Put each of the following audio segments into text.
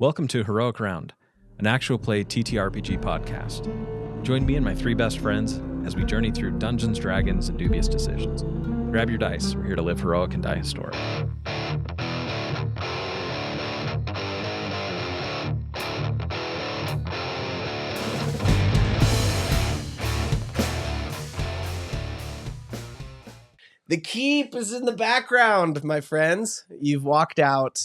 Welcome to Heroic Round, an actual play TTRPG podcast. Join me and my three best friends as we journey through Dungeons, Dragons, and dubious decisions. Grab your dice. We're here to live heroic and die historic. The keep is in the background, my friends. You've walked out,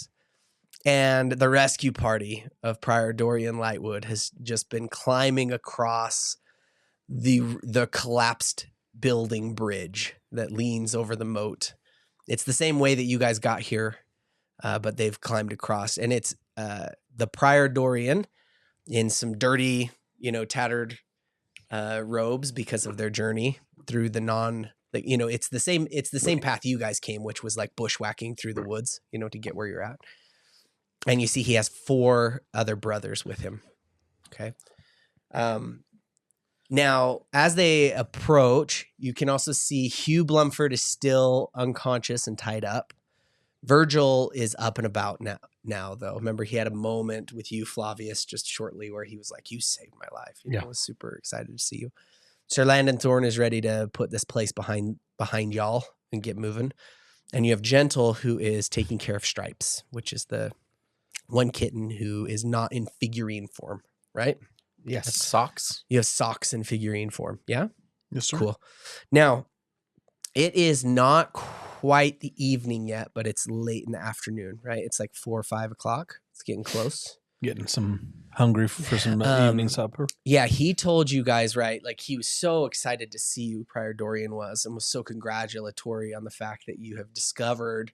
and the rescue party of Prior Dorian Lightwood has just been climbing across the collapsed building bridge that leans over the moat. It's the same way that you guys got here, but they've climbed across. And it's the Prior Dorian in some dirty, tattered robes because of their journey through the it's the same path you guys came, which was like bushwhacking through the woods, to get where you're at. And you see he has 4 other brothers with him. Okay. Now, as they approach, you can also see Hugh Blumford is still unconscious and tied up. Virgil is up and about now, though. Remember, he had a moment with you, Flavius, just shortly where he was like, "You saved my life." I was super excited to see you. Sir Landon Thorne is ready to put this place behind y'all and get moving. And you have Gentle, who is taking care of Stripes, which is the one kitten who is not in figurine form, right? Yes. That's Socks. You have Socks in figurine form. Yeah? Yes, sir. Cool. Now, it is not quite the evening yet, but it's late in the afternoon, right? It's like 4 or 5 o'clock. It's getting close. Getting some hungry for some evening supper. Yeah, he told you guys, right? Like, he was so excited to see you, Prior Dorian was, and was so congratulatory on the fact that you have discovered,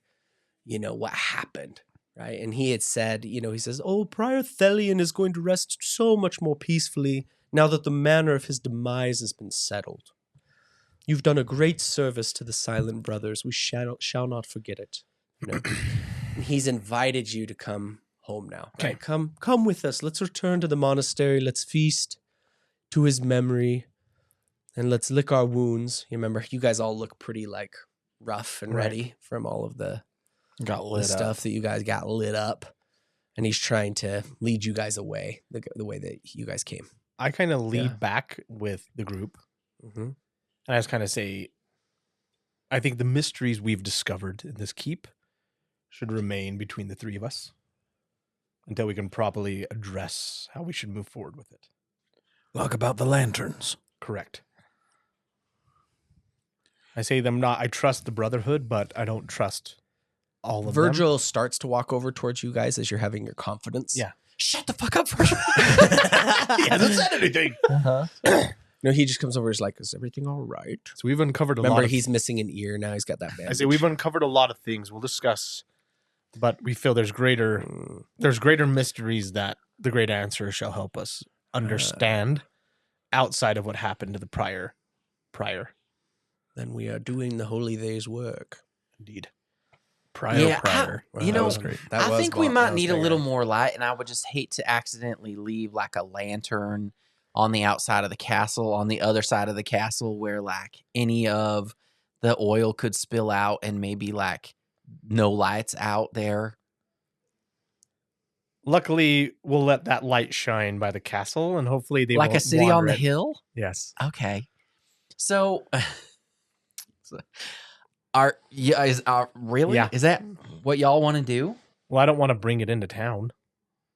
what happened, right? And he had said, he says, "Oh, Prior Thelian is going to rest so much more peacefully now that the manner of his demise has been settled. You've done a great service to the Silent Brothers. We shall not forget it." And he's invited you to come home now. Okay. Right? Come with us. Let's return to the monastery. Let's feast to his memory, and let's lick our wounds. You remember, you guys all look pretty like rough and ready from all of the stuff that you guys got lit up, and he's trying to lead you guys away the way that you guys came. I kind of lead back with the group, Mm-hmm. and I just kind of say, I think the mysteries we've discovered in this keep should remain between the three of us until we can properly address how we should move forward with it. Like about the lanterns. Correct. I say I trust the Brotherhood, but I don't trust all of them. Virgil starts to walk over towards you guys as you're having your confidence. Yeah. Shut the fuck up, Virgil. He hasn't said anything. No, he just comes over. He's like, "Is everything all right?" So we've uncovered a lot Remember, of... he's missing an ear now. He's got that bandage. I say we've uncovered a lot of things. We'll discuss, but we feel there's greater mysteries that the Great Answer shall help us understand outside of what happened to the prior. Then we are doing the holy day's work. Indeed. Prior. Wow, You that know, was great. I think we might need a little more light, and I would just hate to accidentally leave like a lantern on the outside of the castle, on the other side of the castle, where like any of the oil could spill out and maybe like no lights out there. Luckily, we'll let that light shine by the castle, and hopefully they Like won't a city on wander the it. hill? Yes. Okay. So really? Yeah. Is that what y'all want to do? Well, I don't want to bring it into town.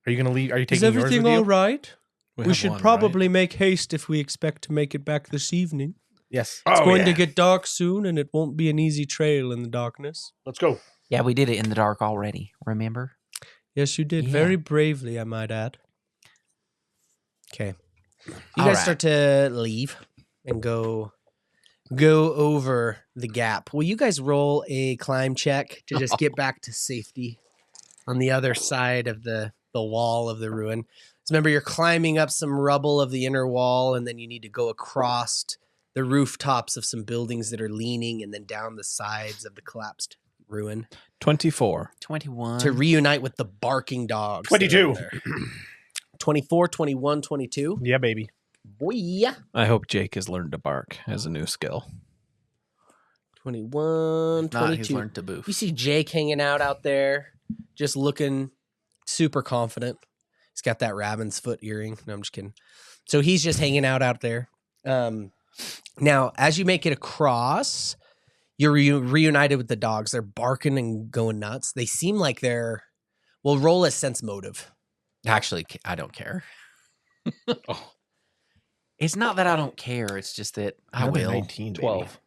Are you going to leave? Are you taking Is everything yours with all you? right? We have should one, probably make haste if we expect to make it back this evening. Yes. It's going to get dark soon, and it won't be an easy trail in the darkness. Let's go. Yeah, we did it in the dark already, remember? Yes, you did. Yeah. Very bravely, I might add. Okay. You All guys right. start to leave and go over the gap. Will you guys roll a climb check to just get back to safety on the other side of the wall of the ruin? So remember, you're climbing up some rubble of the inner wall, and then you need to go across the rooftops of some buildings that are leaning, and then down the sides of the collapsed ruin 24. 21. to reunite with the barking dogs. that are 22. over there. 24, 21, 22. Yeah, baby. Boy. I hope Jake has learned to bark as a new skill. 21, If not, he's 22. learned to boof. You see Jake hanging out there, just looking super confident. He's got that rabbit's foot earring. No, I'm just kidding. So he's just hanging out there. Now, as you make it across, you're reunited with the dogs. They're barking and going nuts. They seem like they're, well, roll a sense motive. Actually, I don't care. Oh. It's not that I don't care. It's just that I Another will. 19, 12.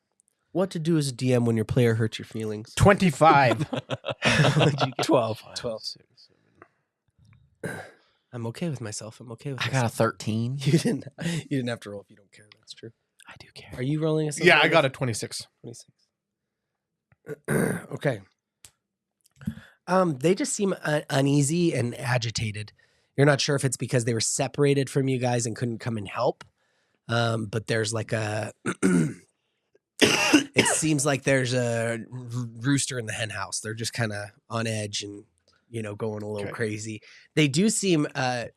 What to do as a DM when your player hurts your feelings? 25. What'd you get? 12. 12. I'm okay with myself. I'm okay with I myself. got a 13. You didn't have to roll if you don't care. That's true. I do care. Are you rolling a sense Yeah, I motive? got a 26. 26. Okay. They just seem uneasy and agitated. You're not sure if it's because they were separated from you guys and couldn't come and help. But there's like a, it seems like there's a rooster in the hen house. They're just kind of on edge and, going a little crazy. They do seem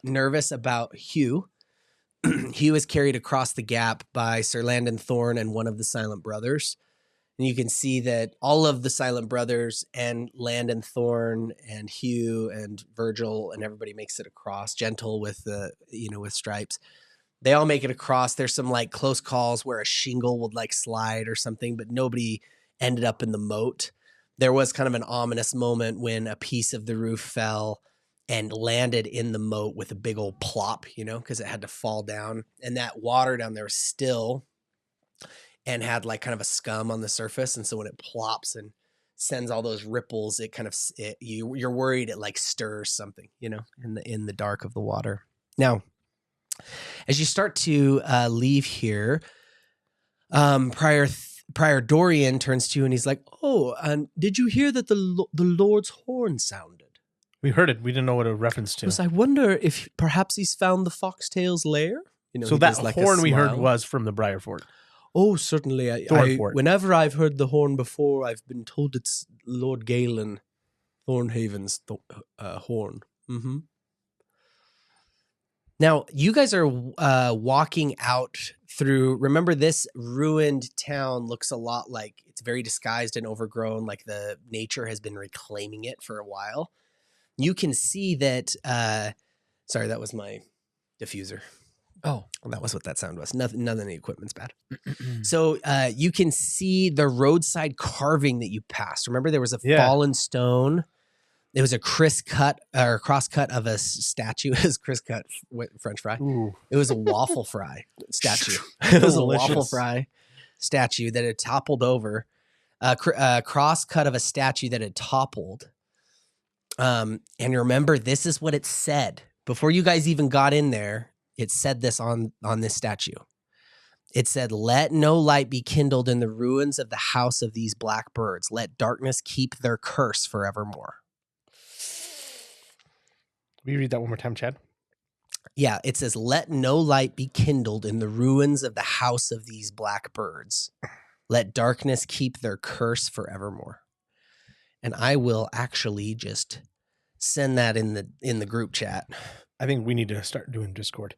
nervous about Hugh. Hugh is carried across the gap by Sir Landon Thorne and one of the Silent Brothers. And you can see that all of the Silent Brothers and Landon Thorne and Hugh and Virgil and everybody makes it across. Gentle with the, with Stripes. They all make it across. There's some like close calls where a shingle would like slide or something, but nobody ended up in the moat. There was kind of an ominous moment when a piece of the roof fell and landed in the moat with a big old plop, because it had to fall down. And that water down there was still and had like kind of a scum on the surface. And so when it plops and sends all those ripples, it kind of, you're worried it like stirs something, in the dark of the water. Now, as you start to leave here, Prior Dorian turns to you and he's like, "Oh, did you hear that the Lord's horn sounded?" We heard it. We didn't know what it referenced to. Because I wonder if perhaps he's found the foxtail's lair. So that horn we heard was from the Briarfort. Oh, certainly. Thornfort. Whenever I've heard the horn before, I've been told it's Lord Galen Thornhaven's horn. Mm-hmm. Now, you guys are walking out through, remember this ruined town looks a lot like, it's very disguised and overgrown, like the nature has been reclaiming it for a while. You can see that, sorry, that was my diffuser. Oh. That was what that sound was. None of the equipment's bad. So you can see the roadside carving that you passed. Remember there was a fallen stone. It was a cross cut of a statue. It was cross cut French fry. Ooh. It was a waffle fry statue. It was a waffle fry statue that had toppled over. A cross cut of a statue that had toppled. And remember, this is what it said. Before you guys even got in there, it said this on this statue. It said, "Let no light be kindled in the ruins of the house of these black birds. Let darkness keep their curse forevermore." Will you read that one more time, Chad? Yeah, it says, "Let no light be kindled in the ruins of the house of these black birds. Let darkness keep their curse forevermore." And I will actually just send that in the group chat. I think we need to start doing Discord.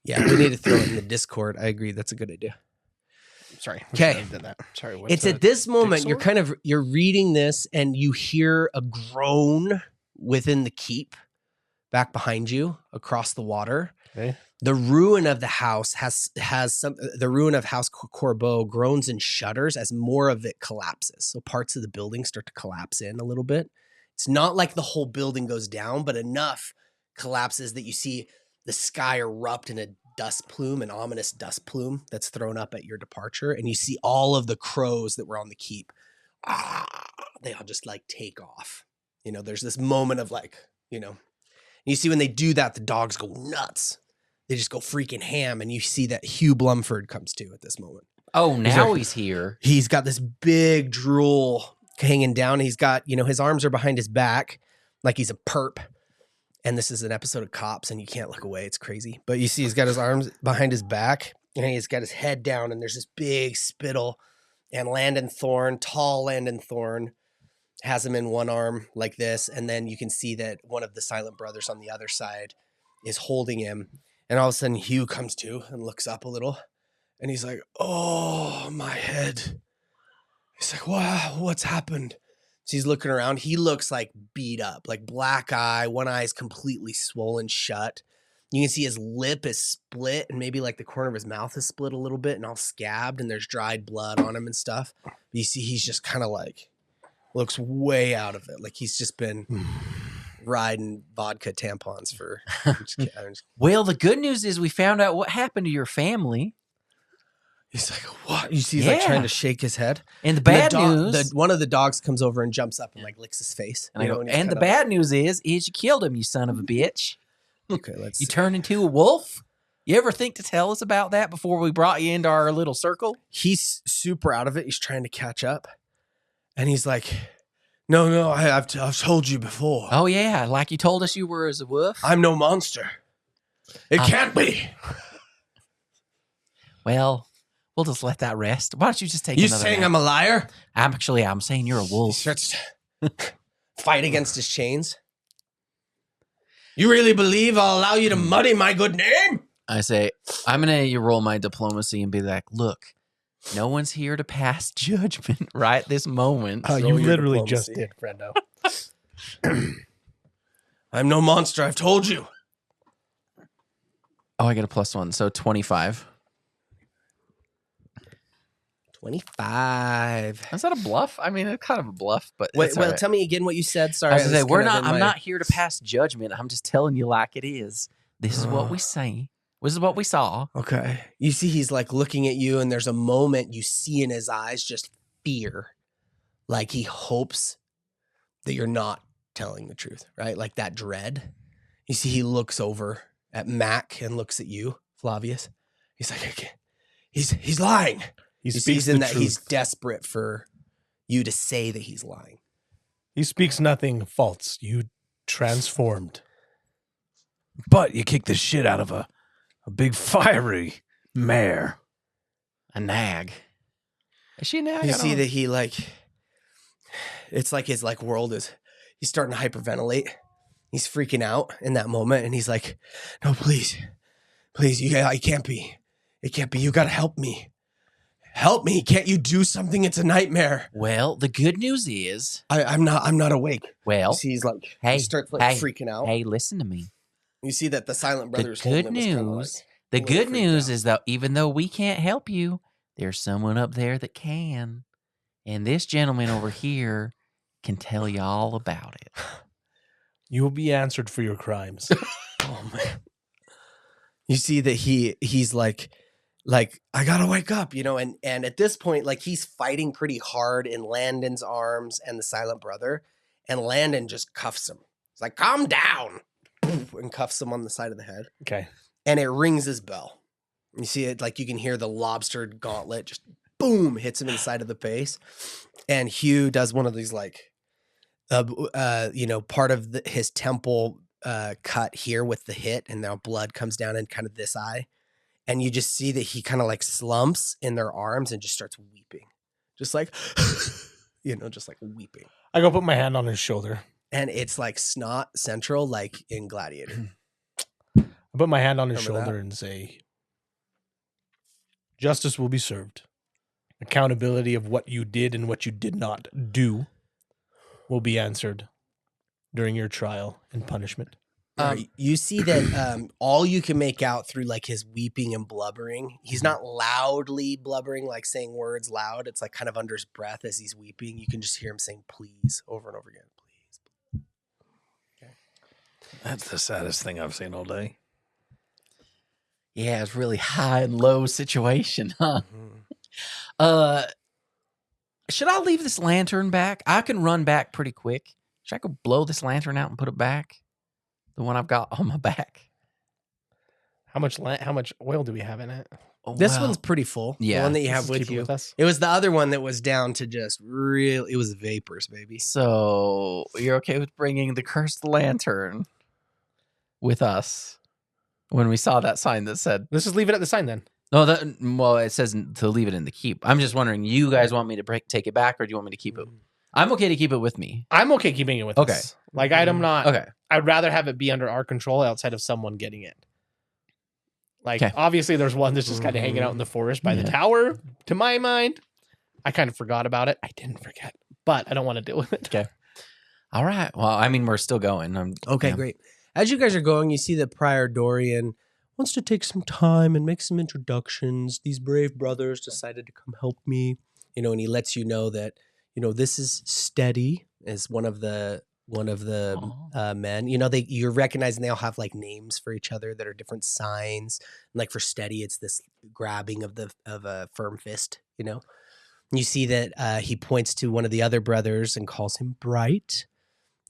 Yeah, we need to throw it in the Discord. I agree. That's a good idea. Sorry. Okay. Sorry. It's at this moment you're reading this and you hear a groan within the keep back behind you across the water. Okay. The ruin of the house the ruin of House Corbeau groans and shudders as more of it collapses. So parts of the building start to collapse in a little bit. It's not like the whole building goes down, but enough collapses that you see the sky erupt in a dust plume, an ominous dust plume that's thrown up at your departure. And you see all of the crows that were on the keep. They all just like take off. There's this moment of like, you see when they do that, the dogs go nuts. They just go freaking ham. And you see that Hugh Blumford comes to at this moment. Oh, now he's here. He's got this big drool hanging down. He's got, his arms are behind his back like he's a perp. And this is an episode of Cops and you can't look away. It's crazy. But you see he's got his arms behind his back and he's got his head down and there's this big spittle. And tall Landon Thorne has him in one arm like this. And then you can see that one of the Silent Brothers on the other side is holding him. And all of a sudden Hugh comes to and looks up a little and he's like, "Oh, my head." He's like, "Wow, what's happened?" So he's looking around. He looks like beat up, like black eye. One eye is completely swollen shut. You can see his lip is split and maybe like the corner of his mouth is split a little bit and all scabbed and there's dried blood on him and stuff. But you see he's just kind of like, looks way out of it. Like he's just been riding vodka tampons for. Well, the good news is we found out what happened to your family. He's like, what? You see he's like trying to shake his head. And the bad news. One of the dogs comes over and jumps up and like licks his face. And, and the bad news is you killed him, you son of a bitch. Okay, let's. You turned into a wolf? You ever think to tell us about that before we brought you into our little circle? He's super out of it. He's trying to catch up. And he's like, no, I've told you before. Oh, yeah. Like you told us you were as a wolf? I'm no monster. It can't be. Well, we'll just let that rest. Why don't you just take another You saying nap? I'm a liar? I'm saying you're a He wolf. starts to fight against his chains. You really believe I'll allow you to muddy my good name? I say, I'm going to roll my diplomacy and be like, look, no one's here to pass judgment right this moment. You literally just did, Brendo. I'm no monster, I've told you. Oh, I get a +1, so 25. 25. Is that a bluff? I mean, it's kind of a bluff, but Wait, well, tell me again what you said. Sorry. I was gonna say, I'm not here to pass judgment. I'm just telling you like it is. This is what we say. This is what we saw. Okay. You see he's like looking at you and there's a moment you see in his eyes just fear. Like he hopes that you're not telling the truth, right? Like that dread. You see he looks over at Mac and looks at you, Flavius. He's like, okay. He's lying. He speaks in the that truth. he's desperate for you to say that he's lying. He speaks nothing false. You transformed. But you kicked the shit out of a big fiery mare. A nag. Is she a nag? You see that he like, it's like his like world is, he's starting to hyperventilate. He's freaking out in that moment. And he's like, no, please, it can't be. It can't be. You got to help me. Help me. Can't you do something? It's a nightmare. Well, the good news is... I'm not awake. Well... You see he's like... Hey, he starts like freaking out. Hey, listen to me. You see that the silent brother's The good news... The good news is that even though we can't help you, there's someone up there that can. And this gentleman over here can tell you all about it. You will be answered for your crimes. Oh, man. You see that he's like, I gotta wake up, you know, and at this point, like he's fighting pretty hard in Landon's arms and the silent brother, and Landon just cuffs him. He's like, calm down, and cuffs him on the side of the head. Okay. And it rings his bell. You see it, like you can hear the lobster gauntlet just boom, hits him in the side of the face. And Hugh does one of these like, part of his temple cut here with the hit, and now blood comes down in kind of this eye. And you just see that he kind of like slumps in their arms and just starts weeping. Just like, just like weeping. I go put my hand on his shoulder. And it's like snot central, like in Gladiator. I put my hand on his Remember shoulder that? and say, justice will be served. Accountability of what you did and what you did not do will be answered during your trial and punishment. You see that all you can make out through like his weeping and blubbering. He's not loudly blubbering, like saying words loud. It's like kind of under his breath as he's weeping. You can just hear him saying please over and over again. Please. Okay. That's the saddest thing I've seen all day. Yeah, it's really high and low situation, huh? Mm-hmm. Should I leave this lantern back? I can run back pretty quick. Should I go blow this lantern out and put it back? The one I've got on my back. How much oil do we have in it? Oh, This well, one's pretty full. Yeah. The one that you Let's have just with keep it you. with us. It was the other one that was down to just it was vapors, baby. So you're okay with bringing the cursed lantern with us when we saw that sign that said... Let's just leave it at the sign then. No, it says to leave it in the keep. I'm just wondering, you guys want me to take it back or do you want me to keep it? I'm okay to keep it with me. I'm okay keeping it with Okay. us. Like, I'm not... Okay. I'd rather have it be under our control outside of someone getting it. Like, Okay. obviously, there's one that's just kind of hanging out in the forest by the Yeah. tower. To my mind, I kind of forgot about it. I didn't forget. but I don't want to deal with it. Okay. All right. Well, I mean, we're still going. Okay, great. As you guys are going, you see that Prior Dorian wants to take some time and make some introductions. These brave brothers decided to come help me, and he lets you know that, this is Steady, is one of the men. You're recognizing they all have like names for each other that are different signs. And like for Steady, it's this grabbing of a firm fist. You see that he points to one of the other brothers and calls him Bright.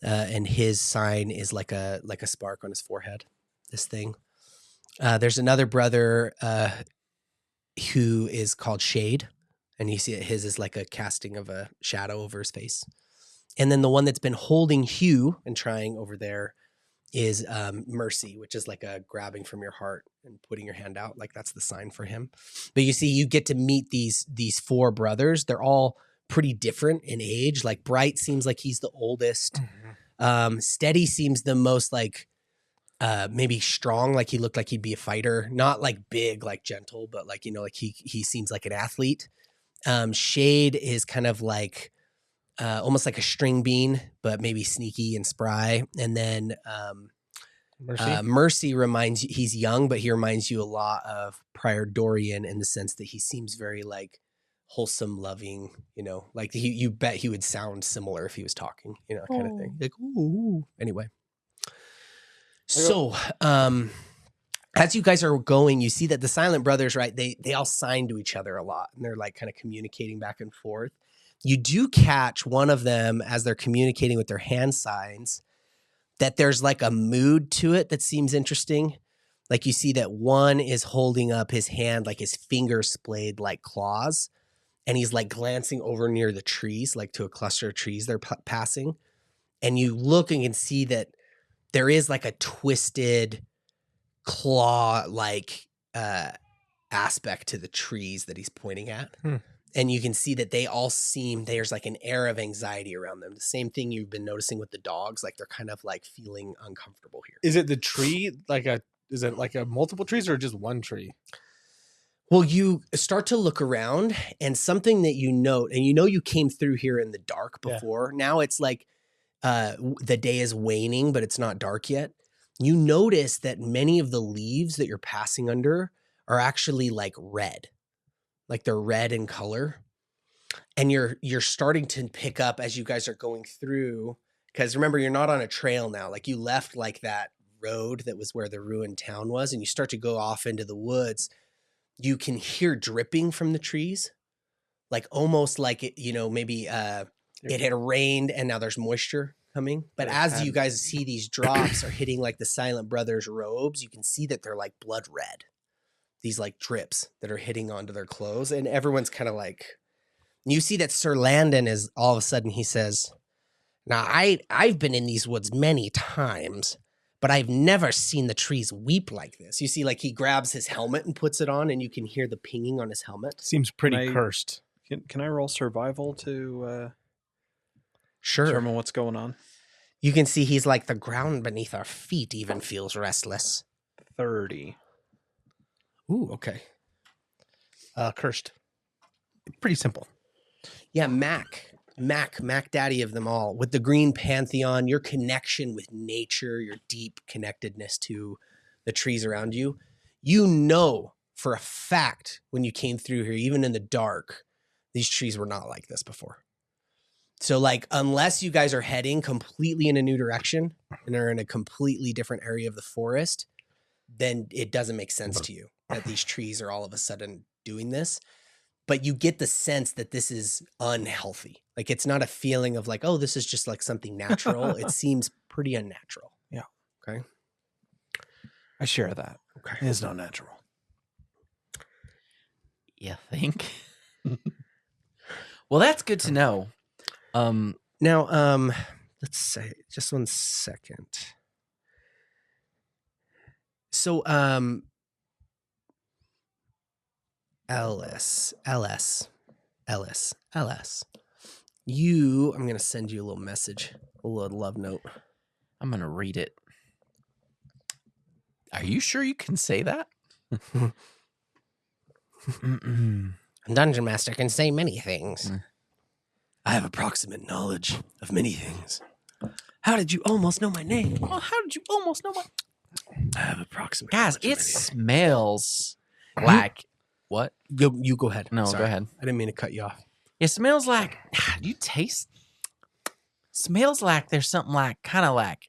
And his sign is like a spark on his forehead, this thing. There's another brother who is called Shade, and you see that his is like a casting of a shadow over his face. And then the one that's been holding Hugh and trying over there is Mercy, which is like a grabbing from your heart and putting your hand out. Like that's the sign for him. But you see, you get to meet these four brothers. They're all pretty different in age. Like Bright seems like he's the oldest. Steady seems the most like maybe strong, like he looked like he'd be a fighter, not like big, like gentle, but like, like he seems like an athlete. Shade is kind of like almost like a string bean, but maybe sneaky and spry. And then Mercy reminds you, he's young, but he reminds you a lot of Prior Dorian in the sense that he seems very like wholesome, loving, like you bet he would sound similar if he was talking, kind of thing. Like, ooh. Anyway. So, as you guys are going, you see that the Silent Brothers, right? They all sign to each other a lot, and they're like kind of communicating back and forth. You do catch one of them as they're communicating with their hand signs that there's like a mood to it that seems interesting. Like you see that one is holding up his hand, like his fingers splayed like claws. And he's like glancing over near the trees, like to a cluster of trees they're passing. And you look and can see that there is like a twisted claw like aspect to the trees that he's pointing at. And you can see that they all there's like an air of anxiety around them. The same thing you've been noticing with the dogs. Like they're kind of like feeling uncomfortable here. Is it the tree? Is it like a multiple trees or just one tree? Well, you start to look around and something that you note, and you came through here in the dark before. Yeah. Now it's like the day is waning, but it's not dark yet. You notice that many of the leaves that you're passing under are actually like red. Like they're red in color. And you're starting to pick up as you guys are going through, because remember, you're not on a trail now. Like you left like that road that was where the ruined town was, and you start to go off into the woods. You can hear dripping from the trees, like almost like it, maybe it had rained and now there's moisture coming. But as you guys see these drops are hitting like the Silent Brothers' robes, you can see that they're like blood red. These like drips that are hitting onto their clothes, and everyone's kind of like, you see that Sir Landon is all of a sudden he says, "Now I've been in these woods many times, but I've never seen the trees weep like this." You see, like he grabs his helmet and puts it on, and you can hear the pinging on his helmet. Seems pretty cursed. Can I roll survival to sure determine what's going on? You can see he's like, the ground beneath our feet even feels restless. 30. Ooh, okay. Cursed. Pretty simple. Yeah, Mac Daddy of them all. With the Green Pantheon, your connection with nature, your deep connectedness to the trees around you, for a fact when you came through here, even in the dark, these trees were not like this before. So like, unless you guys are heading completely in a new direction and are in a completely different area of the forest, then it doesn't make sense to you that these trees are all of a sudden doing this. But you get the sense that this is unhealthy. Like it's not a feeling of like, oh, this is just like something natural. It seems pretty unnatural. Yeah. Okay. I share that. Okay. It's not natural. You think? Well, that's good to know. Now, let's say just 1 second. So, Ellis. I'm going to send you a little message, a little love note. I'm going to read it. Are you sure you can say that? Dungeon Master can say many things. I have approximate knowledge of many things. How did you almost know my name? Oh, how did you almost know my... I have approximate Guys, knowledge of it many things. smells like... What? You go ahead. No, Sorry. go ahead. I didn't mean to cut you off. It smells like... You taste... Smells like there's something like... Kind of like...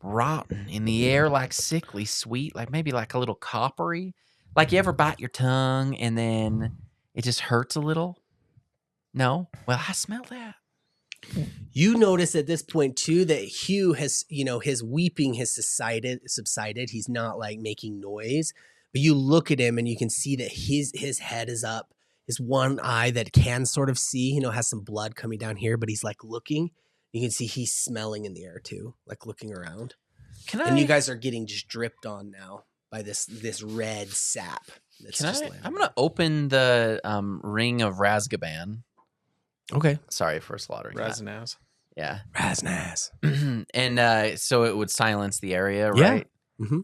rotten in the air, like sickly sweet, like maybe like a little coppery. Like you ever bite your tongue and then it just hurts a little? No? Well, I smell that. You notice at this point too that Hugh has, his weeping has subsided. He's not like making noise, but you look at him and you can see that his head is up. His one eye that can sort of see, has some blood coming down here, but he's like looking. You can see he's smelling in the air too, like looking around. And you guys are getting just dripped on now by this red sap. That's I'm going to open the ring of Razgaban. Okay. Sorry for slaughtering that. Raznaz. Yeah. Raznaz. And so it would silence the area, Yeah. right? Mm-hmm.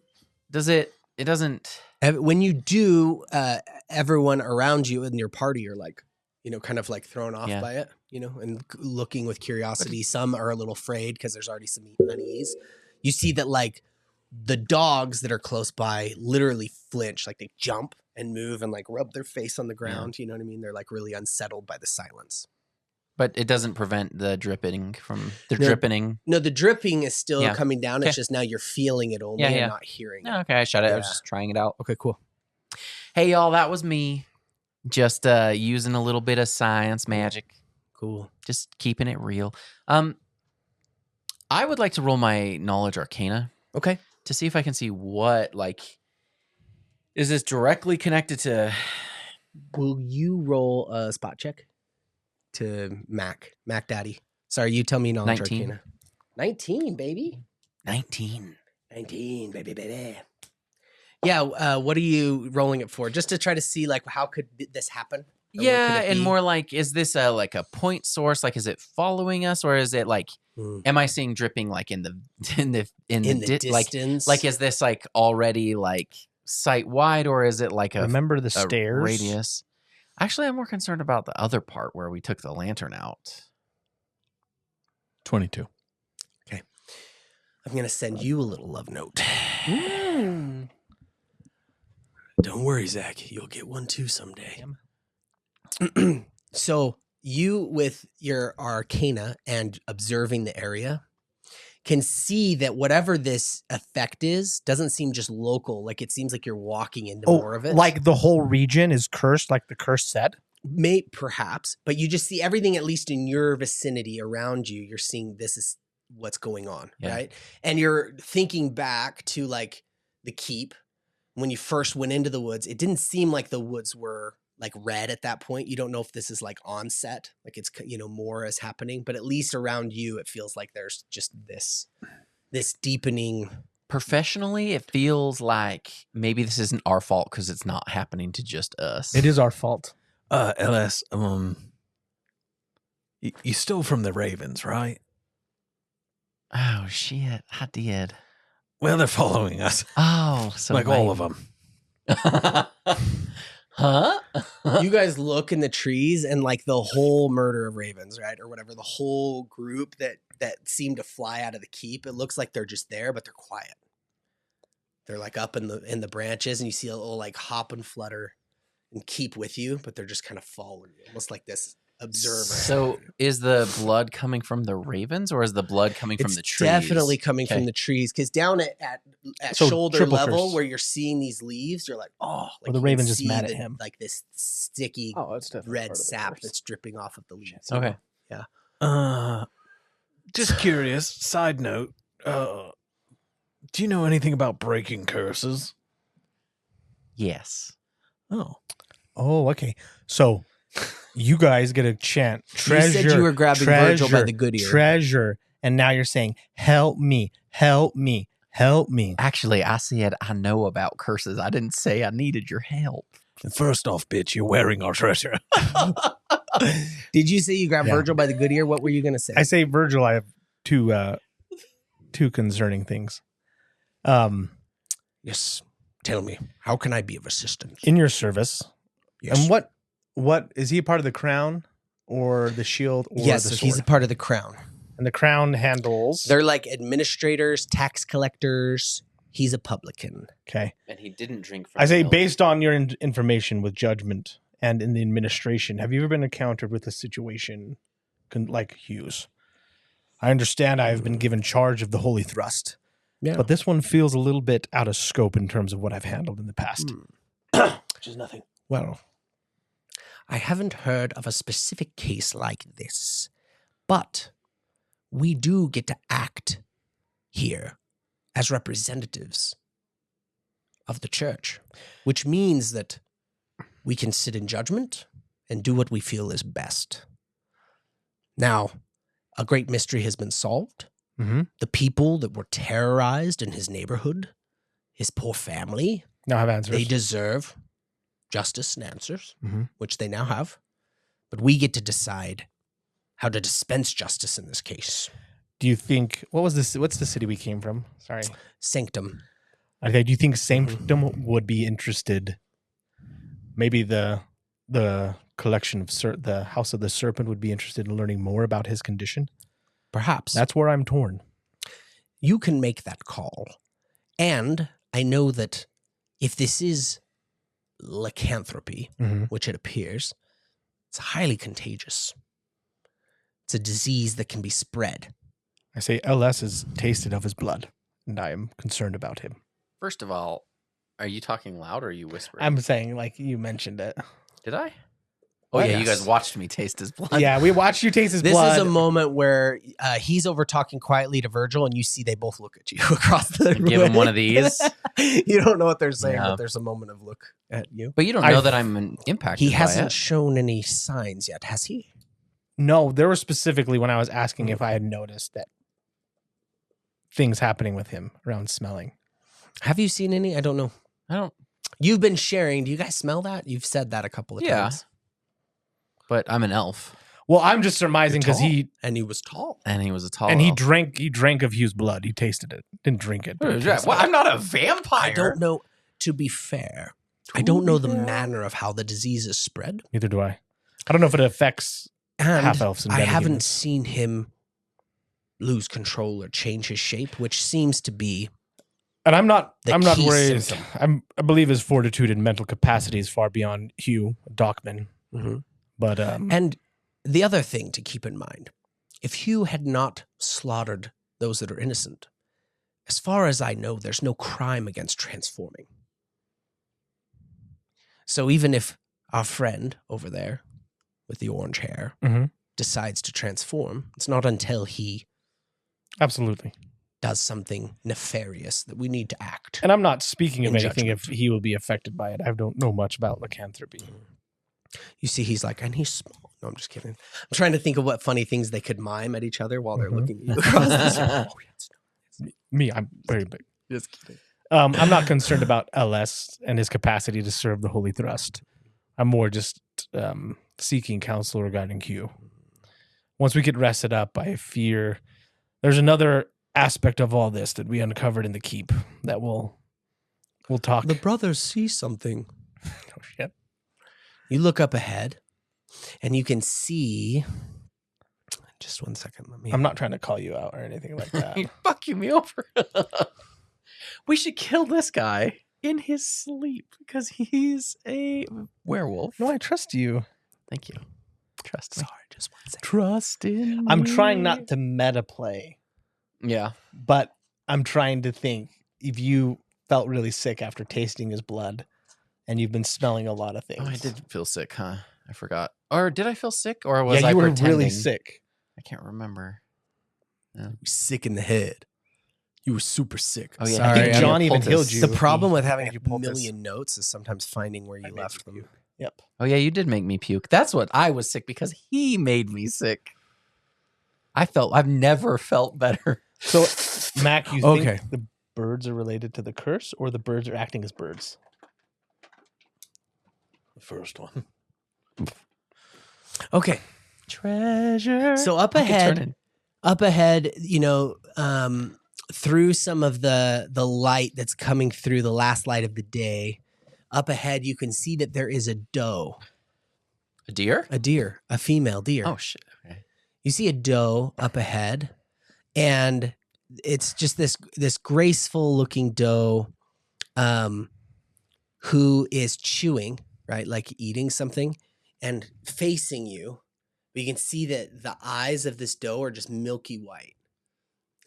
Does it? It doesn't. When you do, everyone around you in your party are like, kind of like thrown off by it, and looking with curiosity. Some are a little afraid because there's already some unease. You see that like the dogs that are close by literally flinch, like they jump and move and like rub their face on the ground. You know what I mean? They're like really unsettled by the silence. But it doesn't prevent the dripping from the dripping. No, the dripping is still coming down. Okay. It's just now you're feeling it only and not hearing it. Okay, I shut it. I was just trying it out. Okay, cool. Hey, y'all, that was me. Just using a little bit of science magic. Cool. Just keeping it real. I would like to roll my knowledge arcana. Okay. To see if I can see what, is this directly connected to... Will you roll a spot check to Mac Daddy? Sorry, you tell me knowledge 19. arcana. 19, baby. 19. 19, baby. Yeah, what are you rolling it for? Just to try to see, how could this happen? Or Yeah, what could it and be? more is this a point source? Is it following us, or is it am I seeing dripping in the distance? Is this already site wide, or is it Remember the a stairs? radius? Actually, I'm more concerned about the other part where we took the lantern out. 22. I'm going to send you a little love note. Don't worry, Zach. You'll get one too someday. So you, with your arcana and observing the area, can see that whatever this effect is doesn't seem just local. It seems like you're walking into more of it. Like the whole region is cursed, like the curse said? Perhaps, but you just see everything, at least in your vicinity around you, you're seeing this is what's going on, right? And you're thinking back to the keep. When you first went into the woods, it didn't seem like the woods were red at that point. You don't know if this is on set, it's, more is happening, but at least around you, it feels like there's just this deepening. Professionally, It feels like maybe this isn't our fault because it's not happening to just us. it is our fault. LS, you stole from the Ravens, right? Oh, shit. I did. Well, they're following us. Oh, so all of them. Huh? You guys look in the trees and the whole murder of ravens, right? Or whatever, the whole group that seemed to fly out of the keep. It looks like they're just there, but they're quiet. They're up in the branches, and you see a little hop and flutter and keep with you, but they're just kind of following you, almost like this observer. So is the blood coming from the ravens, or is the blood coming from the trees? Definitely coming from the trees, because down at So shoulder triple level curse. where you're seeing these leaves, you're like, oh, Or the you raven's can just see mad at him. this sticky That's definitely red sap that's dripping off of the leaves. Okay. Just curious, side note, do you know anything about breaking curses? Yes. Oh, okay. So you guys get a chant. Treasure. You said you were grabbing Virgil by the good ear. Treasure. And now you're saying, help me, help me, help me. Actually, I said I know about curses. I didn't say I needed your help. First off, bitch, you're wearing our treasure. Did you say you grabbed Virgil by the good ear? What were you going to say? I say, Virgil, I have two concerning things. Yes. Tell me, how can I be of assistance? In your service. Yes. And what is he a part of the crown? or the shield or Yes, the so sword? he's a part of the crown. And the crown handles. They're like administrators, tax collectors. He's a publican. Okay. And he didn't drink from I the say, milk. based on your information with judgment and in the administration, have you ever been encountered with a situation like Hughes? I understand I have been given charge of the Holy Thrust, but this one feels a little bit out of scope in terms of what I've handled in the past. Which is nothing. Well, I haven't heard of a specific case like this, but we do get to act here as representatives of the church, which means that we can sit in judgment and do what we feel is best. Now, a great mystery has been solved. Mm-hmm. The people that were terrorized in his neighborhood, his poor family, Now have answers. they deserve justice and answers, Mhm. which they now have. But we get to decide how to dispense justice in this case. Do you think, what's the city we came from? Sorry. Sanctum. Okay, do you think Sanctum would be interested, maybe the collection of the House of the Serpent would be interested in learning more about his condition? Perhaps. That's where I'm torn. You can make that call. And I know that if this is lycanthropy, Mhm. which it appears, it's highly contagious. It's a disease that can be spread. I say LS has tasted of his blood, and I am concerned about him. First of all, are you talking loud or are you whispering? I'm saying, like you mentioned it. Did I? Oh, What? yeah, you Yes. guys watched me taste his blood. Yeah, we watched you taste his This blood. is a moment where he's over talking quietly to Virgil, and you see they both look at you across the room. Give him one of these. You don't know what they're saying, Yeah. but there's a moment of look at you. But you don't know that I'm impacted He by hasn't it. shown any signs yet, has he? No, there was specifically when I was asking if I had noticed that things happening with him around smelling. Have you seen any? I don't know. I don't. You've been sharing. Do you guys smell that? You've said that a couple of Yeah. times. But I'm an elf. Well, I'm just surmising because he And he was tall. And he was a tall and he elf. drank of Hugh's blood. He tasted it. Didn't drink it. but he tasted Well, it. I'm not a vampire. I don't know. To be fair, I don't know the manner of how the disease is spread. Neither do I. I don't know if it affects And half elves and I haven't demihumans. seen him lose control or change his shape, which seems to be And I'm not the I'm not key worried. symptom. I believe his fortitude and mental capacity is far beyond Hugh Dockman. Mhm. But And the other thing to keep in mind, if Hugh had not slaughtered those that are innocent, as far as I know, there's no crime against transforming. So even if our friend over there with the orange hair Mhm. decides to transform, it's not until he absolutely. does something nefarious that we need to act. And I'm not speaking of In anything judgment. if he will be affected by it. I don't know much about lycanthropy. You see, he's like, and he's small. No, I'm just kidding. I'm trying to think of what funny things they could mime at each other while they're Mhm. looking at you across this room. Oh, yeah, Me, I'm very big. just kidding. I'm not concerned about LS and his capacity to serve the Holy Thrust. I'm more just seeking counsel regarding Q. Once we get rested up, I fear there's another aspect of all this that we uncovered in the keep that we'll talk. The brothers see something. Oh shit! You look up ahead, and you can see. Just 1 second. Let me. I'm not trying to call you out or anything like that. You're fucking me over. We should kill this guy in his sleep because he's a werewolf. No, I trust you. Thank you. Trust me. Sorry, just 1 second. Trust in I'm me. trying not to meta play, Yeah. but I'm trying to think if you felt really sick after tasting his blood and you've been smelling a lot of things. Oh, I did feel sick, huh? I forgot. Or did I feel sick? Or was Yeah, I you were pretending? really sick. I can't remember. Sick in the head. You were super sick. Oh, yeah. Sorry. I think I'm- John even poultice. healed you. The problem with having You a poultice. million notes is sometimes finding where you made left you them. Yep. Oh, yeah, you did make me puke. That's what I was sick because he made me sick. I've never felt better. So, Mac, you Okay. think the birds are related to the curse, or the birds are acting as birds? The first one. Okay. Treasure. So up I could turn ahead, in. through some of the light that's coming through, the last light of the day, up ahead, you can see that there is a doe A deer? A deer, a female deer. Oh shit. Okay. You see a doe up ahead, and it's just this graceful looking doe who is chewing, right? Like eating something and facing you. But you can see that the eyes of this doe are just milky white.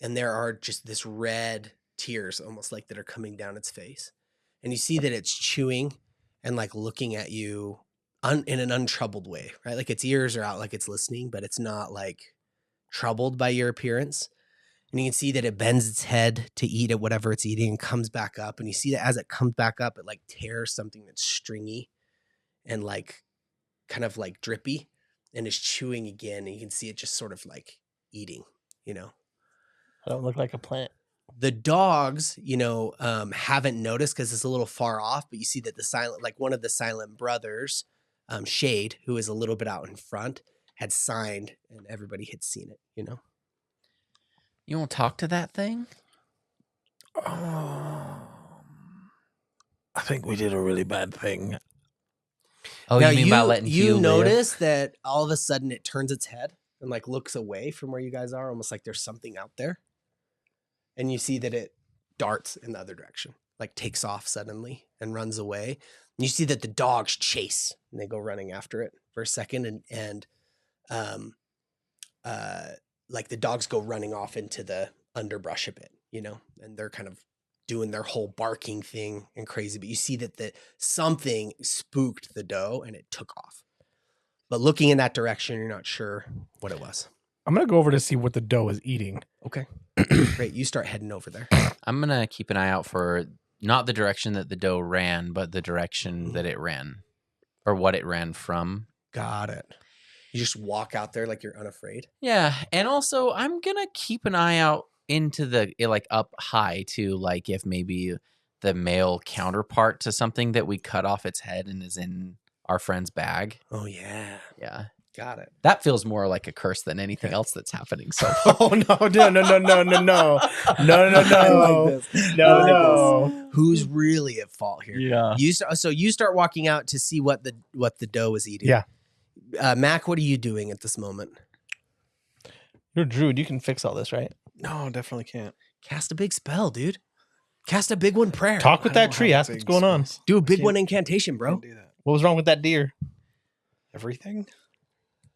And there are just this red tears almost like that are coming down its face. And you see that it's chewing and like looking at you in an untroubled way, right? Like its ears are out, like it's listening, but it's not like troubled by your appearance. And you can see that it bends its head to eat at whatever it's eating and comes back up. And you see that as it comes back up, it like tears something that's stringy and like kind of like drippy and is chewing again. And you can see it just sort of like eating, you know. I don't look like a plant. The dogs, you know, haven't noticed because it's a little far off, but you see that the silent, like one of the silent brothers, Shade, who is a little bit out in front, had signed and everybody had seen it, you know. You want to talk to that thing? I think we did a really bad thing. Oh, Now, you mean by letting you Hugh live? notice that all of a sudden it turns its head and like looks away from where you guys are, almost like there's something out there. And you see that it darts in the other direction, like takes off suddenly and runs away. And you see that the dogs chase and they go running after it for a second, and like the dogs go running off into the underbrush a bit, you know, and they're kind of doing their whole barking thing and crazy. But you see that something spooked the doe and it took off. But looking in that direction, you're not sure what it was. I'm going to go over to see what the doe is eating. Okay. Great. You start heading over there. I'm going to keep an eye out for not the direction that the doe ran, but the direction that it ran or what it ran from. Got it. You just walk out there like you're unafraid. Yeah. And also, I'm going to keep an eye out into like up high too, like if maybe the male counterpart to something that we cut off its head and is in our friend's bag. Oh, yeah. Yeah. Got it. That feels more like a curse than anything else that's happening so far. Oh, no. No. Who's really at fault here? Yeah. So you start walking out to see what the doe is eating. Yeah. Mac, what are you doing at this moment? You're a druid. You can fix all this, right? No, definitely can't. Cast a big spell, dude. Cast a big one prayer. Talk with I that don't tree. have Ask big what's going on. spells. Do a big Can't- one incantation, bro. Can't do that. What was wrong with that deer? Everything?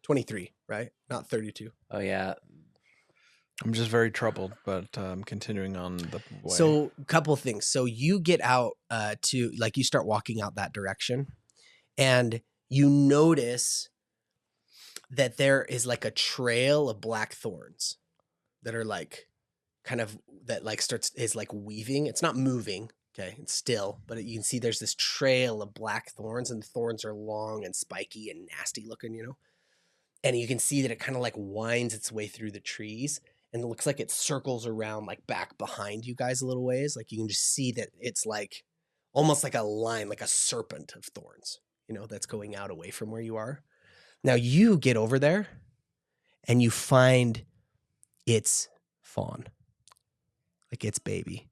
23, right? Not 32. Oh, yeah. I'm just very troubled, but I'm continuing on the way. So a couple of things. So you get out to like you start walking out that direction and you notice that there is like a trail of black thorns that are like kind of that like is like weaving. It's not moving. Okay. It's still, but you can see there's this trail of black thorns and the thorns are long and spiky and nasty looking, you know? And you can see that it kind of like winds its way through the trees and it looks like it circles around like back behind you guys a little ways. Like you can just see that it's like almost like a line, like a serpent of thorns, you know, that's going out away from where you are. Now you get over there and you find its fawn, like its baby,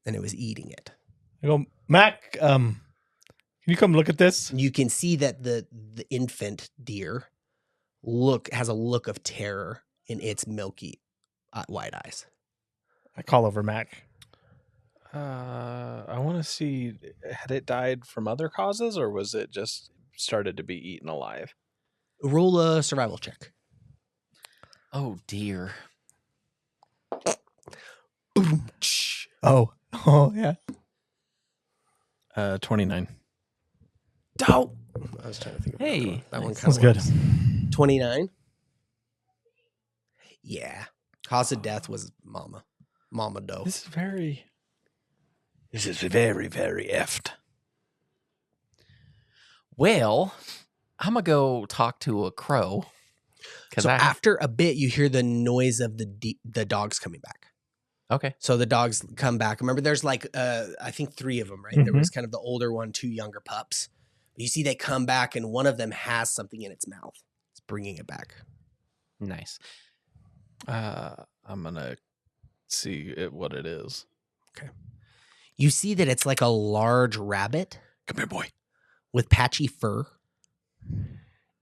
and it was eating it. I go, Mac, can you come look at this? You can see that the infant deer has a look of terror in its milky white eyes. I call over Mac. I want to see, had it died from other causes or was it just started to be eaten alive? Roll a survival check. Oh, dear. Oh, yeah. 29. Dope. I was trying to think of Hey, that one. nice. Kind That's of good. 29. Yeah. Cause of death was Mama Doe. This is very, very effed. Well, I'm going to go talk to a crow. So after a bit, you hear the noise of the dogs coming back. Okay. So the dogs come back. Remember, there's like, I think 3 of them, right? There was kind of the older one, 2 younger pups. You see they come back and one of them has something in its mouth. It's bringing it back. Nice. I'm going to see what it is. You see that it's like a large rabbit Come here, boy. with patchy fur.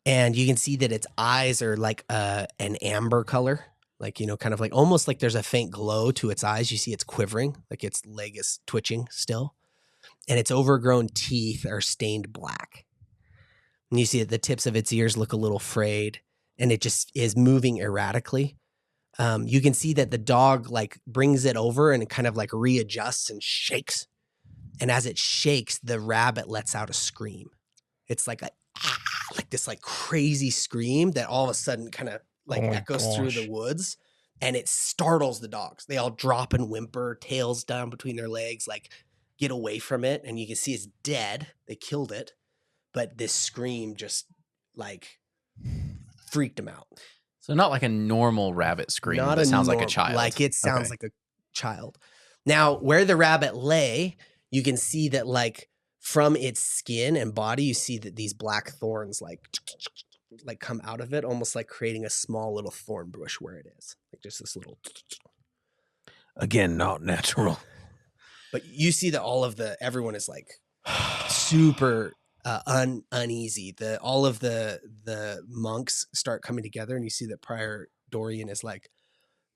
And you can see that its eyes are like an amber color, like, kind of like almost like there's a faint glow to its eyes. You see it's quivering, like its leg is twitching still. And its overgrown teeth are stained black. And you see that the tips of its ears look a little frayed, and it just is moving erratically. You can see that the dog like brings it over and it kind of like readjusts and shakes. And as it shakes, the rabbit lets out a scream. It's like like this like crazy scream that all of a sudden kind of like echoes through the woods, and it startles the dogs. They all drop and whimper, tails down between their legs, like get away from it. And you can see it's dead. They killed it. But this scream just like freaked them out. So not like a normal rabbit scream. It sounds like a child. Like it sounds like a child. Now, where the rabbit lay, you can see that like from its skin and body, you see that these black thorns like come out of it, almost like creating a small little thorn bush where it is. Like just this little. Again, not natural. But you see that everyone is like super uneasy. All of the monks start coming together, and you see that Prior Dorian is like,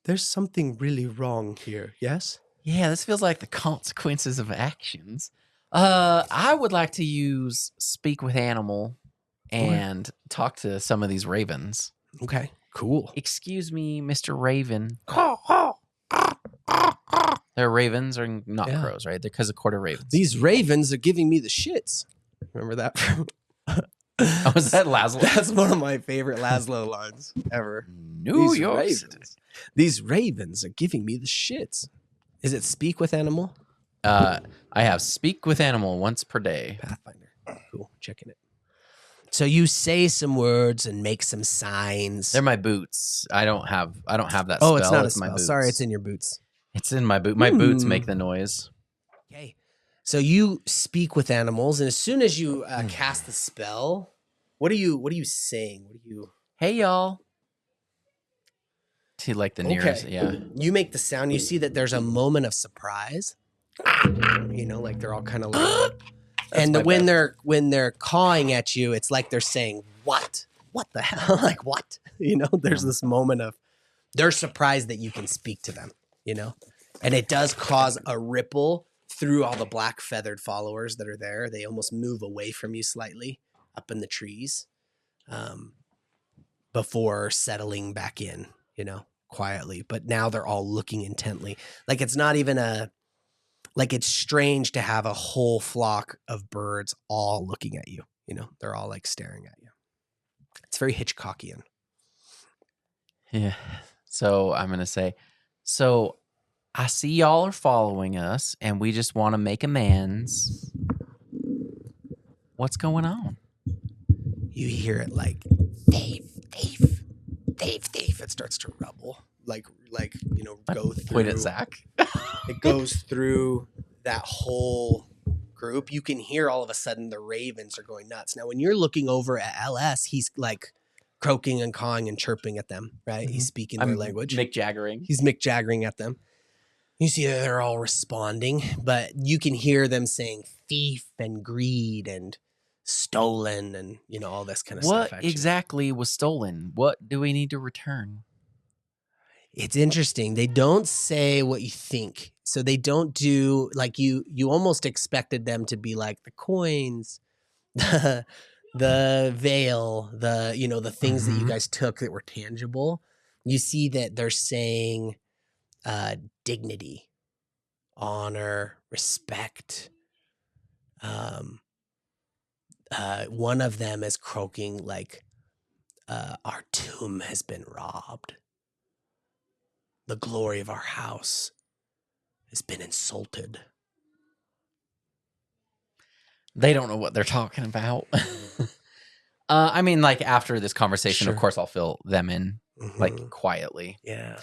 there's something really wrong here. Yes? Yeah, this feels like the consequences of actions. I would like to use Speak with Animal and talk to some of these ravens. Okay, cool. Excuse me, Mr. Raven. They're ravens or not crows, right? They're because of quarter ravens. These ravens are giving me the shits. Remember that? Oh, is that Laszlo? That's one of my favorite Laszlo lines ever. New York. These ravens are giving me the shits. Is it Speak with Animal? I have Speak with Animal once per day. Pathfinder. Cool. Checking it. So you say some words and make some signs. They're my boots. I don't have that Oh, spell. it's not a my spell. boots. Sorry, it's in your boots. It's in my boot. My boots make the noise. Okay. So you speak with animals, and as soon as you cast the spell, what are you saying? Hey, y'all. To like the nearest, yeah. You make the sound. You see that there's a moment of surprise. Like they're all kind of like, and when they're cawing at you, it's like they're saying, "What? What the hell? Like what?" There's this moment of they're surprised that you can speak to them. And it does cause a ripple through all the black feathered followers that are there. They almost move away from you slightly up in the trees, before settling back in, quietly. But now they're all looking intently. Like it's not even it's strange to have a whole flock of birds all looking at you. They're all like staring at you. It's very Hitchcockian. Yeah. So I'm going to say, so I see y'all are following us and we just want to make amends. What's going on? You hear it like, thief, thief, thief, thief. It starts to rubble. Go through. Point at Zach. It goes through that whole group. You can hear all of a sudden the ravens are going nuts. Now, when you're looking over at LS, he's like croaking and cawing and chirping at them, right? He's speaking their language. Mick Jaggering. He's Mick Jaggering at them. You see that they're all responding, but you can hear them saying thief and greed and stolen and, all this kind of stuff. What exactly was stolen? What do we need to return? It's interesting. They don't say what you think. So they don't do like you almost expected them to be like the coins, the veil, the things that you guys took that were tangible. You see that they're saying dignity, honor, respect. One of them is croaking like, our tomb has been robbed. The glory of our house has been insulted. They don't know what they're talking about. After this conversation, Sure. Of course, I'll fill them in like quietly. Yeah.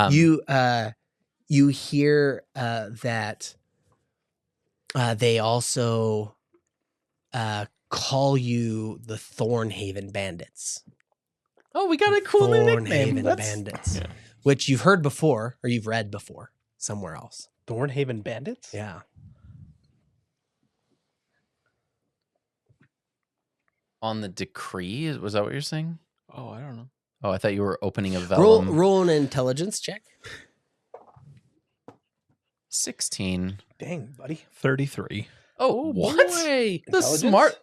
You hear that they also call you the Thornhaven Bandits. Oh, we got a cool new nickname. Thornhaven Bandits, which you've heard before or you've read before somewhere else. Thornhaven Bandits? Yeah. On the decree, was that what you're saying? Oh, I don't know. Oh, I thought you were opening a vellum. Roll an intelligence check. 16. Dang, buddy. 33. Oh, what? Boy. The smart.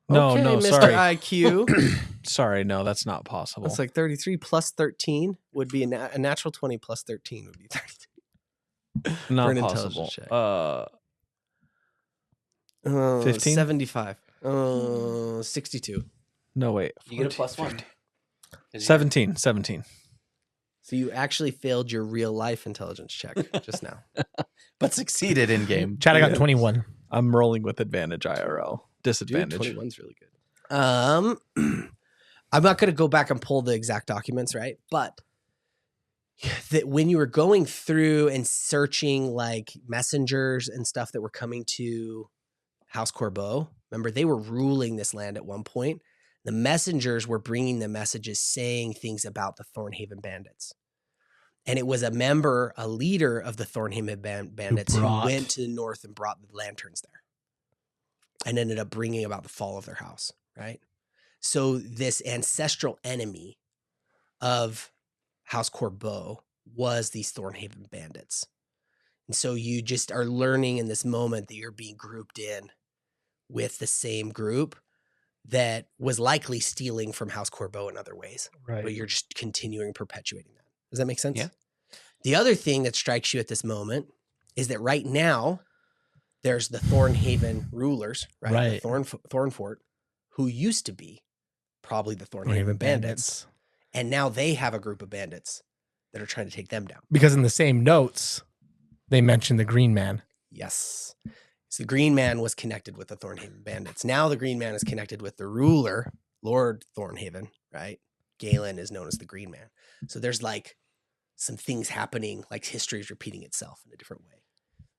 No, Okay, no, Mr. sorry. IQ. Sorry, no, that's not possible. It's like 33 plus 13 would be a natural 20 plus 13 would be 33. not for an possible. intelligence check. 15? 75. 62. No, wait. You get a 14, +1. 17. 17. So you actually failed your real life intelligence check just now. But succeeded in game. Chad, I got 21. I'm rolling with advantage IRL. Dude, Disadvantage. 21's really good. I'm not going to go back and pull the exact documents, right? But that when you were going through and searching like messengers and stuff that were coming to House Corbeau, remember they were ruling this land at one point. The messengers were bringing the messages saying things about the Thornhaven bandits. And it was a leader of the Thornhaven bandits who went to the north and brought the lanterns there and ended up bringing about the fall of their house, right? So this ancestral enemy of House Corbeau was these Thornhaven bandits. And so you just are learning in this moment that you're being grouped in with the same group that was likely stealing from House Corbeau in other ways. Right. But you're just continuing perpetuating that. Does that make sense? Yeah. The other thing that strikes you at this moment is that right now there's the Thornhaven rulers, right? The Thorn Fort, who used to be probably the Thornhaven bandits. And now they have a group of bandits that are trying to take them down. Because in the same notes, they mentioned the Green Man. Yes. So the Green Man was connected with the Thornhaven bandits. Now the Green Man is connected with the ruler, Lord Thornhaven, right? Galen is known as the Green Man. So there's like some things happening, like history is repeating itself in a different way.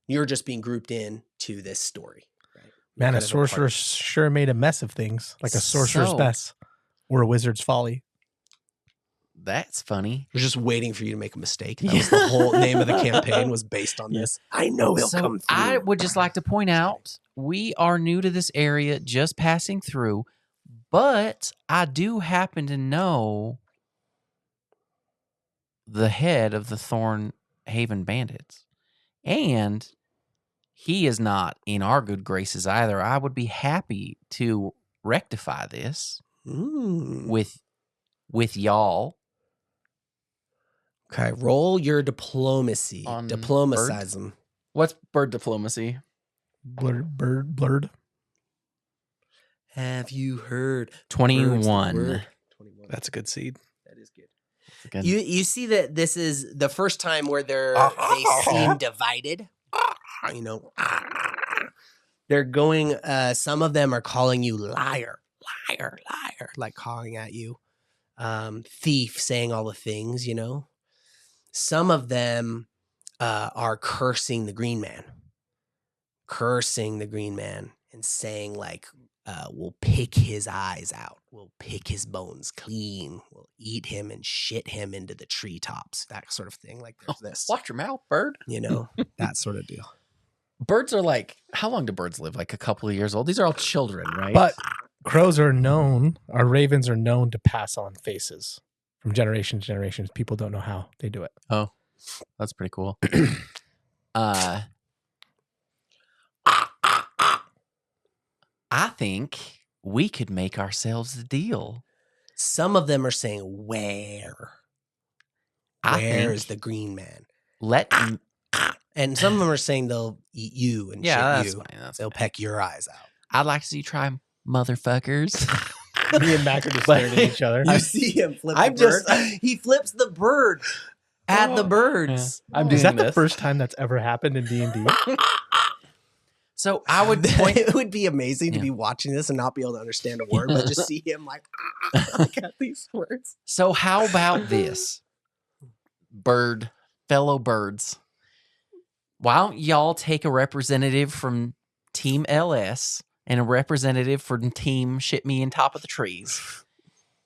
You're just being grouped in to this story, right? Man, a sorcerer sure made a mess of things, like a sorcerer's mess or a wizard's folly. That's funny. We're just waiting for you to make a mistake. That was the whole name of the campaign was based on this. I know he'll come through. I would just like to point out, we are new to this area, just passing through, but I do happen to know the head of the Thornhaven bandits. And he is not in our good graces either. I would be happy to rectify this with y'all. Okay, roll your diplomacy. On Diplomatize them. What's bird diplomacy? Blurred. Have you heard? 21. That's a good seed. That is good. Good. You see that this is the first time where they seem divided. You know, they're going. Some of them are calling you liar, like calling at you, thief, saying all the things. You know, some of them are cursing the Green Man, and saying like, we'll pick his eyes out. We'll pick his bones clean. We'll eat him and shit him into the treetops. That sort of thing. Like there's this, Watch your mouth, bird. you know, that sort of deal. Birds are like, how long do birds live? Like a couple of years old? These are all children, right? But crows are known, our ravens are known to pass on faces from generation to generation. People don't know how they do it. Oh, that's pretty cool. I think we could make ourselves a deal. Some of them are saying, where is the Green Man? And some of them are saying they'll eat you and shit you. They'll peck your eyes out. I'd like to see you try motherfuckers. Me and Mac are just staring at each other. You see him flip the bird. He flips the bird at the birds. Yeah. I'm doing Is that this. the first time that's ever happened in D&D? So I would point. It would be amazing to be watching this and not be able to understand a word, but just see him like at these words. So how about this, fellow birds? Why don't y'all take a representative from Team LS and a representative from Team Shit Me in Top of the Trees,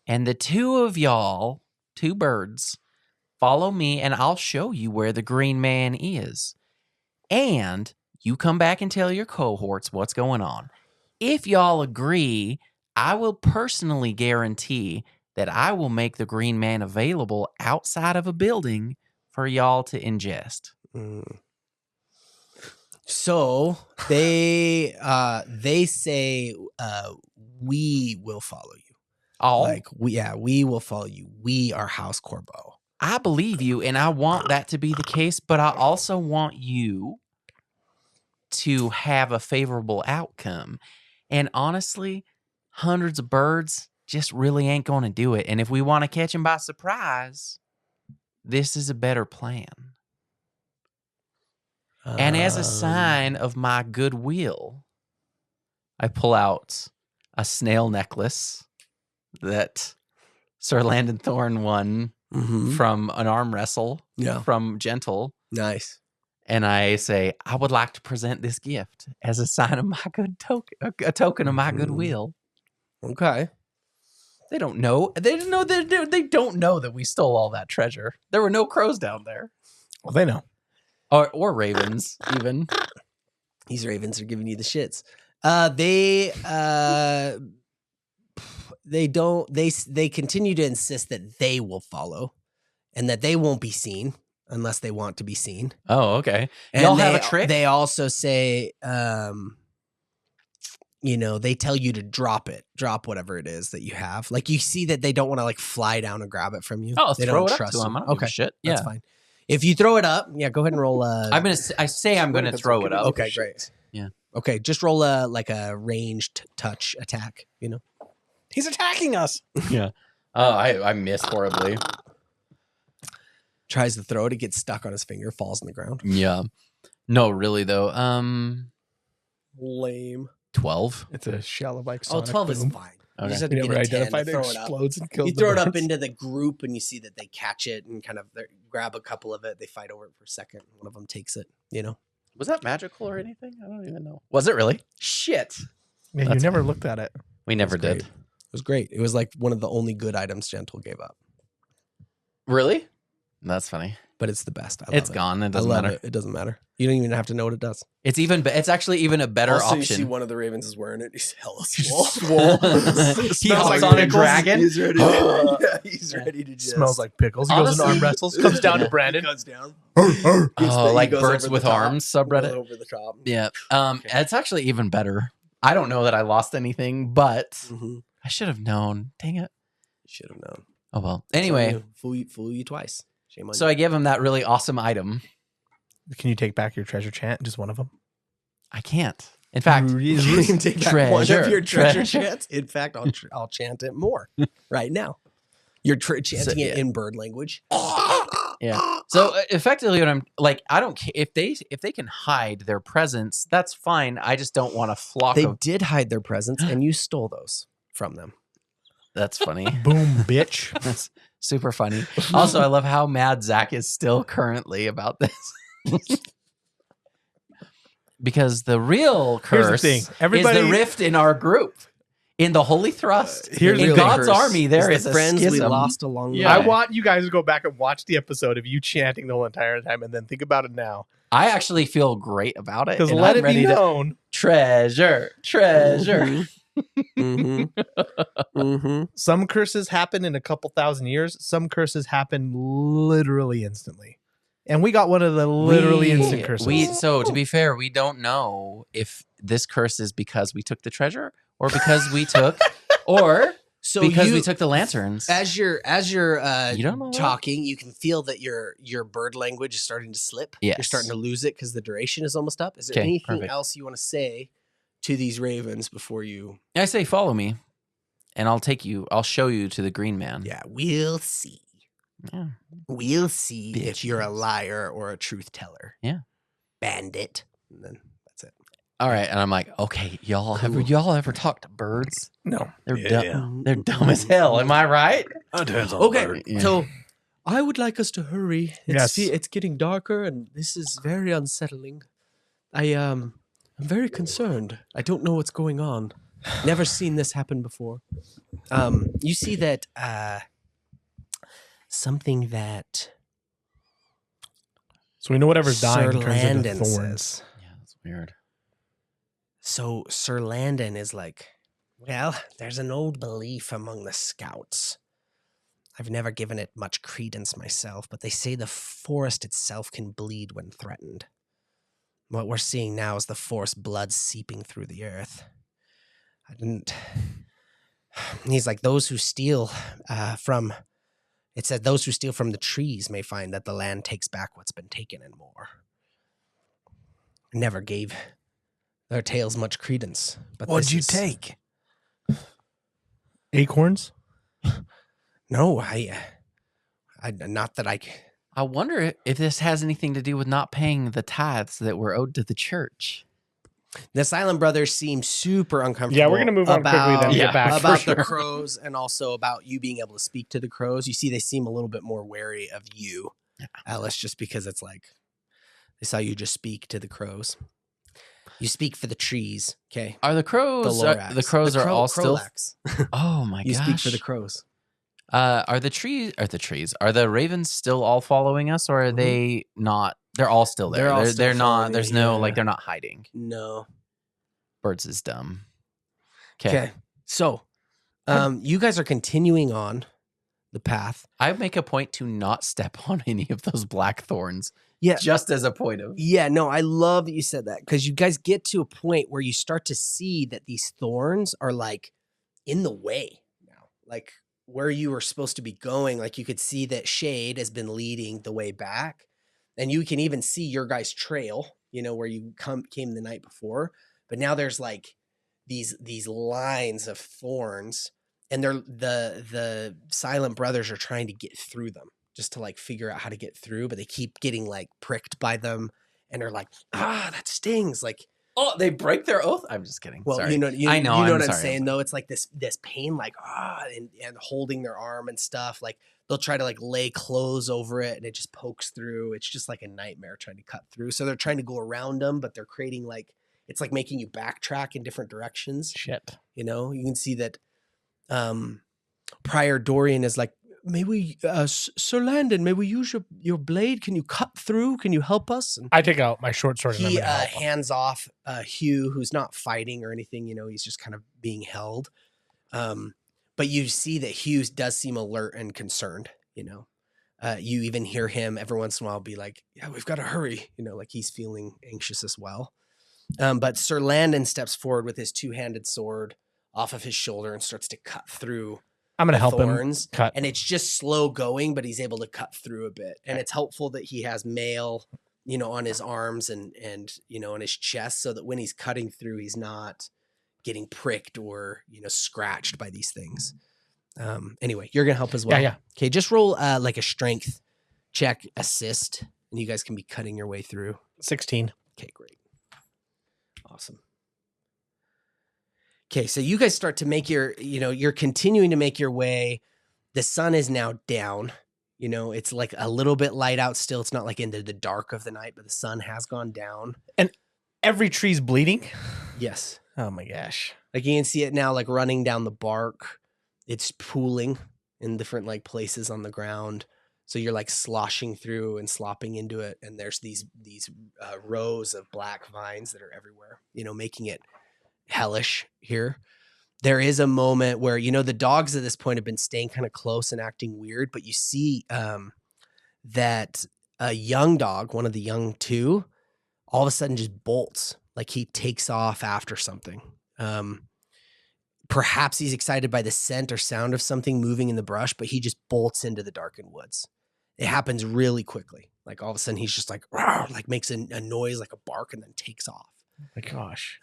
and the two of y'all, two birds, follow me, and I'll show you where the Green Man is, and you come back and tell your cohorts what's going on. If y'all agree, I will personally guarantee that I will make the green man available outside of a building for y'all to ingest. So they say we will follow you. Oh, Like we will follow you. We are House Corbeau. I believe you, and I want that to be the case, but I also want you to have a favorable outcome. And honestly, hundreds of birds just really ain't going to do it. And if we want to catch them by surprise, this is a better plan. And as a sign of my goodwill, I pull out a snail necklace that Sir Landon Thorne won from an arm wrestle from Gentle. Nice. And I say, I would like to present this gift as a sign of my good a token of my goodwill. Okay. They don't know. They don't know that we stole all that treasure. There were no crows down there. Well, they know. Or ravens, even. These ravens are giving you the shits. They continue to insist that they will follow and that they won't be seen unless they want to be seen. Oh, okay. And Y'all have a trick? They also say, they tell you to drop whatever it is that you have. Like you see that they don't want to like fly down and grab it from you. Oh, they throw don't it trust up to you. them. I don't give a shit. That's fine. If you throw it up, go ahead and roll. I say I'm gonna throw it up. Okay, great. Yeah. Okay, just roll a ranged touch attack. He's attacking us. Yeah. Oh, I miss horribly. Tries to throw it, it gets stuck on his finger, falls on the ground. Yeah. No, really though. Lame. 12. It's a shallow like. Oh, 12 is boom. fine. Okay. You just have to You get never a 10 identified to it, throw it up. explodes and kills You throw it the up birds. into the group, and you see that they catch it and kind of grab a couple of it. They fight over it for a second. One of them takes it. Was that magical or anything? I don't even know. Was it really? Shit. Yeah, you That's never looked at it. We never That's did. great. It was great. It was like one of the only good items Gentle gave up, Really? That's funny. but it's the best. I love It's it. gone. It I doesn't love matter. it. It doesn't matter. You don't even have to know what it does. It's actually even a better also, option. you see one of the ravens is wearing it. He's hella He's swole. swole. He Smells hops like on a pickles. dragon. He's ready. Yeah, he's ready to just Smells like pickles. He goes Honestly- and arm wrestles. Comes down Yeah. to Brandon. He goes down. Oh, like He goes birds over with the top. arms He goes subreddit. over the top. Yeah. It's actually even better. I don't know that I lost anything, but Mm-hmm. I should have known. Dang it. Should have known. Oh well. Anyway, fool you twice. Shame on so you. I give him that really awesome item. Can you take back your treasure chant? Just one of them. I can't. In fact, You can take back one of treasure, your treasure treasure. chants. In fact, I'll chant it more right now. You're chanting it in bird language. yeah. So effectively, what I'm like, I don't care if they can hide their presence. That's fine. I just don't want a flock They of. did hide their presence, and you stole those from them. That's funny. Boom, bitch. That's super funny. Also, I love how mad Zach is still currently about this. Because the real Here's the curse thing. is Everybody- the rift in our group. In the Holy Thrust. Here's in the God's curse army, there is the a friends we schism. lost along the I way. want you guys to go back and watch the episode of you chanting the whole entire time and then think about it now. I actually feel great about it. Because and let I'm it be ready to known. treasure. Mm-hmm. Mm-hmm. Some curses happen in a couple thousand years. Some curses happen literally instantly. And we got one of the literally instant curses. So to be fair, we don't know if this curse is because we took the treasure or because we took or So because you, we took the lanterns. as you're You don't know that? talking, you can feel that your bird language is starting to slip. Yes. You're starting to lose it because the duration is almost up. Is there Okay, anything perfect. else you want to say to these ravens before you? I say follow me and I'll show you to the green man. Yeah, we'll see. Yeah. We'll see if Bitch. you're a liar or a truth teller. Yeah. Bandit. And then that's it. All right. And I'm like, okay, y'all ever talked to birds? No. They're Yeah. dumb. They're dumb as hell. Am I right? Okay, Yeah. so I would like us to hurry. Yes. It's getting darker, and this is very unsettling. I'm very concerned. I don't know what's going on. Never seen this happen before. You see that something that So we know whatever's dying Sir turns Landon into thorns. says. Yeah, that's weird. So Sir Landon is like Well, there's an old belief among the scouts. I've never given it much credence myself, but they say the forest itself can bleed when threatened. What we're seeing now is the forest blood seeping through the earth. He's like, those who steal from the trees may find that the land takes back what's been taken and more. Never gave their tales much credence. But What'd you take? Acorns? No, I not that I. I wonder if this has anything to do with not paying the tithes that were owed to the church. The Silent Brothers seem super uncomfortable. Yeah, we're going to move on quickly then. Yeah, Get back. about for the sure. crows and also about you being able to speak to the crows. You see, they seem a little bit more wary of you, Alice, just because it's like they saw you just speak to the crows. You speak for the trees, okay? Are the crows? The crows are all still. Crowlax. Oh my gosh! You speak for the crows. Are the trees? Are the ravens still all following us, or are they not? They're all still there. They're all They're still not. following There's you, no yeah. like they're not hiding. No. Birds is dumb. Okay. So, you guys are continuing on the path. I make a point to not step on any of those black thorns. Yeah. Just as a point of. Yeah, no, I love that you said that because you guys get to a point where you start to see that these thorns are like in the way now. Like where you were supposed to be going, like you could see that Shade has been leading the way back. And you can even see your guys' trail, where you came the night before. But now there's like these lines of thorns, and they're the Silent Brothers are trying to get through them. Just to like figure out how to get through, but they keep getting like pricked by them and are like, that stings. Like, Oh, they break their oath. I'm just kidding. well, Sorry. I know I'm what I'm sorry, saying though. It's like this pain, like, and holding their arm and stuff. Like they'll try to like lay clothes over it and it just pokes through. It's just like a nightmare trying to cut through. So they're trying to go around them, but they're creating like, it's like making you backtrack in different directions. Shit. You can see that Prior Dorian is like, may we, Sir Landon, may we use your blade? Can you cut through? Can you help us? And I take out my short sword and I'm he gonna help him. hands off Hugh, who's not fighting or anything. He's just kind of being held. But you see that Hugh does seem alert and concerned. You even hear him every once in a while be like, yeah, we've got to hurry. Like he's feeling anxious as well. But Sir Landon steps forward with his two-handed sword off of his shoulder and starts to cut through. I'm going to help thorns, him cut. and it's just slow going, but he's able to cut through a bit. And it's helpful that he has mail, on his arms and on his chest, so that when he's cutting through, he's not getting pricked or scratched by these things. Anyway, you're gonna help as well. Yeah. Okay, just roll like a strength check, assist, and you guys can be cutting your way through. 16. Okay, great, awesome. Okay, so you guys start to make you're continuing to make your way. The sun is now down. It's like a little bit light out still. It's not like into the dark of the night, but the sun has gone down. Every tree's bleeding? Yes. Oh my gosh. Like you can see it now, like running down the bark. It's pooling in different like places on the ground. So you're like sloshing through and slopping into it. And there's these rows of black vines that are everywhere, making it hellish here. There is a moment where, the dogs at this point have been staying kind of close and acting weird, but you see that a young dog, one of the young two, all of a sudden just bolts, like he takes off after something. Perhaps he's excited by the scent or sound of something moving in the brush, but he just bolts into the darkened woods. It happens really quickly. Like all of a sudden he's just like, rawr, like makes a noise like a bark and then takes off. Oh my gosh.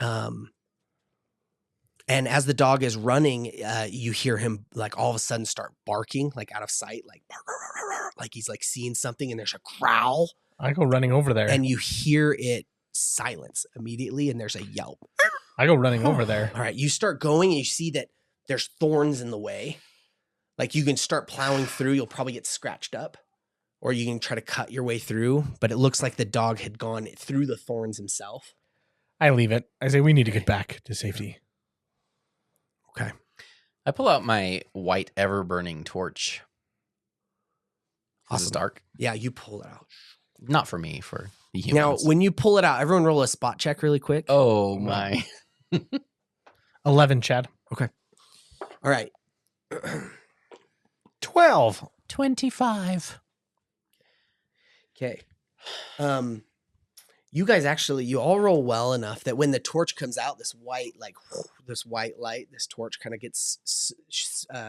And as the dog is running, you hear him like all of a sudden start barking, like out of sight, like bark, like he's like seeing something, and there's a growl. I go running over there. And you hear it silence immediately, and there's a yelp. I go running over there. All right, you start going, and you see that there's thorns in the way. Like you can start plowing through. You'll probably get scratched up, or you can try to cut your way through. But it looks like the dog had gone through the thorns himself. I leave it. I say we need to get back to safety. Okay. I pull out my white ever-burning torch. Awesome. It's dark. Yeah, you pull it out. Not for me, for the Now, humans. when you pull it out, everyone roll a spot check really quick. Oh my. 11, Chad. All right. 12. 25. Okay. You guys actually, you all roll well enough that when the torch comes out, this white light, this torch kind of gets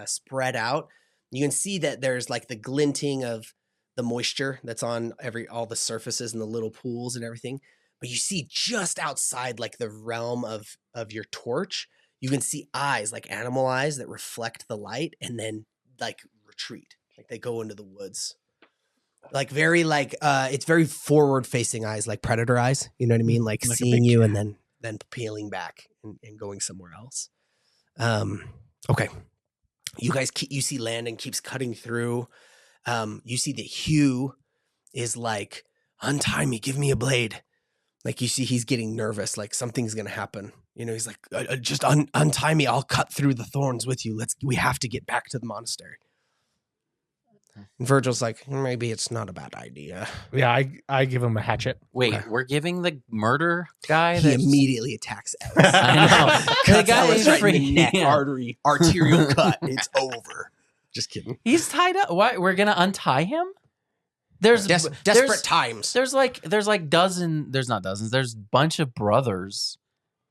spread out. You can see that there's like the glinting of the moisture that's on all the surfaces and the little pools and everything. But you see just outside like the realm of your torch, you can see eyes, like animal eyes that reflect the light and then like retreat. Like they go into the woods. Like very like it's very forward facing eyes, like predator eyes. You know what I mean? Like seeing you and then peeling back and going somewhere else. Okay. You guys you see Landon keeps cutting through. You see that Hugh is like, untie me, give me a blade. Like you see he's getting nervous, like something's gonna happen. You know, he's like, just untie me, I'll cut through the thorns with you. We have to get back to the monastery. And Virgil's like, maybe it's not a bad idea. Yeah, I give him a hatchet. Wait, we're giving the murder guy He immediately attacks Ellis. I know. Cuts The guy Ellis is right in the freaking- neck yeah. artery, arterial cut. It's over. Just kidding. He's tied up. Why? We're gonna untie him? There's Desperate times. There's like dozen. There's not dozens. There's a bunch of brothers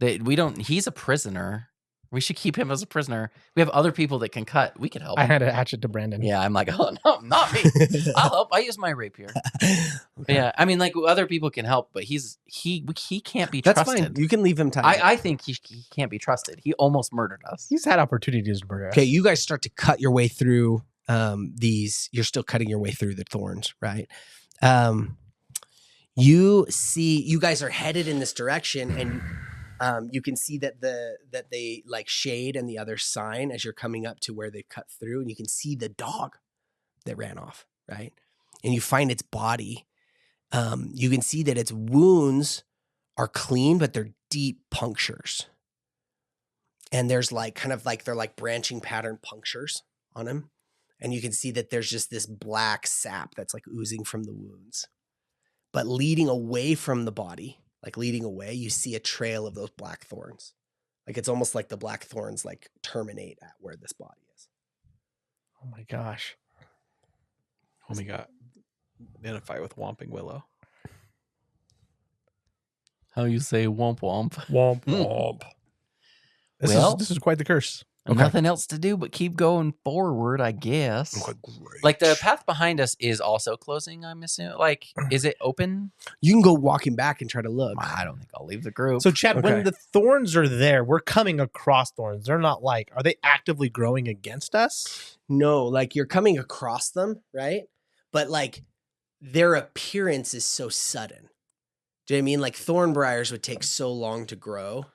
that we don't. He's a prisoner. We should keep him as a prisoner. We have other people that can cut. We could help. I him. had a hatchet to Brandon. Yeah, I'm like, oh no, not me. I'll help. I use my rapier. Okay. Yeah, I mean, like other people can help, but he can't be That's trusted. fine. You can leave him tied. I think he can't be trusted. He almost murdered us. He's had opportunities to murder us. Okay, you guys start to cut your way through these. You're still cutting your way through the thorns, right? You see, you guys are headed in this direction, and you can see that they like shade and the other sign as you're coming up to where they cut through, and you can see the dog that ran off, right? And you find its body. You can see that its wounds are clean, but they're deep punctures. And there's like kind of like they're like branching pattern punctures on him. And you can see that there's just this black sap that's like oozing from the wounds. But leading away from the body, like leading away, you see a trail of those black thorns. Like it's almost like the black thorns like terminate at where this body is. Oh my gosh. Oh my god. Identify with Whomping Willow. How you say womp womp? Womp womp. This is quite the curse. Nothing else to do but keep going forward, I guess. Like the path behind us is also closing, I'm assuming. Like, is it open? You can go walking back and try to look. I don't think I'll leave the group. So, Chad, Okay. when the thorns are there, we're coming across thorns. They're not like, are they actively growing against us? No, like you're coming across them, right? But like their appearance is so sudden. Do you know what I mean? Like thorn briars would take so long to grow.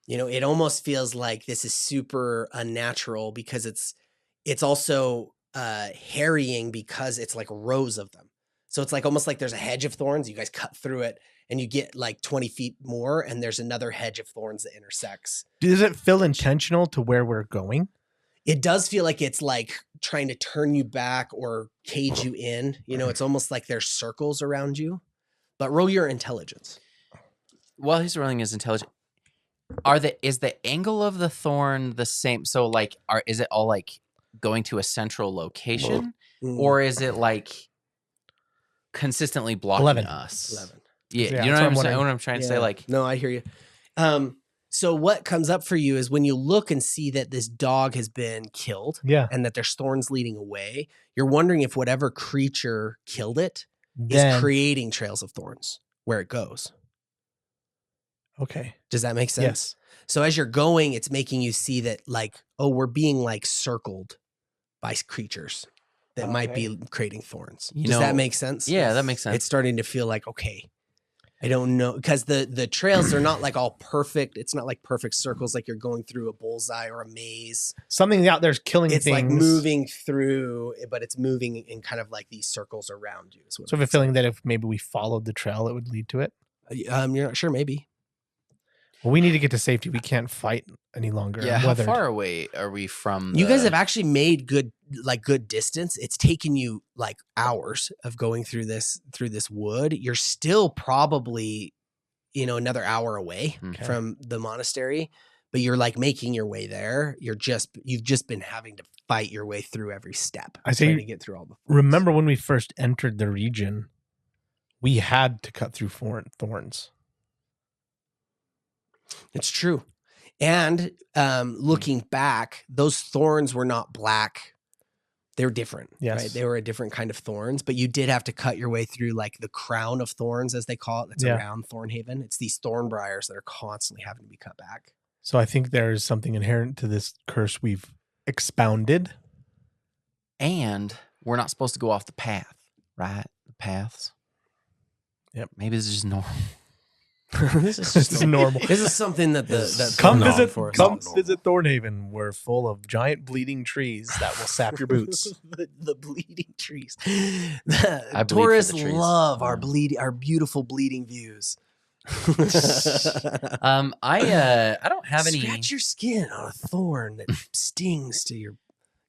You know, it almost feels like this is super unnatural because it's also harrying because it's like rows of them. So it's like almost like there's a hedge of thorns. You guys cut through it and you get like 20 feet more and there's another hedge of thorns that intersects. Does it feel intentional to where we're going? It does feel like it's like trying to turn you back or cage you in. You know, it's almost like there's circles around you. But roll your intelligence. While he's rolling his intelligence, is the angle of the thorn the same? So like, is it all like going to a central location, or is it like consistently blocking 11. us? 11. Yeah, Yeah, you know that's what I'm what I'm saying. What I'm trying to say, Yeah. like, No, I hear you. So what comes up for you is when you look and see that this dog has been killed Yeah. and that there's thorns leading away, you're wondering if whatever creature killed it is Then, creating trails of thorns where it goes. okay. Does that make sense? Yes. So as you're going, it's making you see that like, oh, we're being like circled by creatures that might be creating thorns. You Does that know- make sense? yeah, that makes sense. It's starting to feel like, okay, I don't know. Because the trails are not like all perfect. It's not like perfect circles like you're going through a bullseye or a maze. Something out there's killing It's things. like moving through, but it's moving in kind of like these circles around you. Is what So I have it a feeling that if maybe we followed the trail, it would lead to it. you're not sure, maybe. Well, we need to get to safety. We can't fight any longer. yeah, how Weathered. far away are we from? You guys have actually made good distance. It's taken you like hours of going through this wood. You're still probably, another hour away Okay. from the monastery, but you're like making your way there. You've just been having to fight your way through every step. I say trying to get through all the thorns. Remember when we first entered the region, we had to cut through thorns. It's true. And looking back, those thorns were not black. They were different. Yes. Right? They were a different kind of thorns, but you did have to cut your way through like the crown of thorns, as they call it. That's around Thornhaven. It's these thorn briars that are constantly having to be cut back. So I think there's something inherent to this curse we've expounded. And we're not supposed to go off the path, right? The paths. Yep. Maybe this is just normal. This is just normal. This is something that Come the visit forest- visit Thornhaven. We're full of giant bleeding trees that will sap your boots. the bleeding trees. I bleed for Tourists the trees. love our beautiful bleeding views. I don't have any. Scratch your skin on a thorn that stings to your.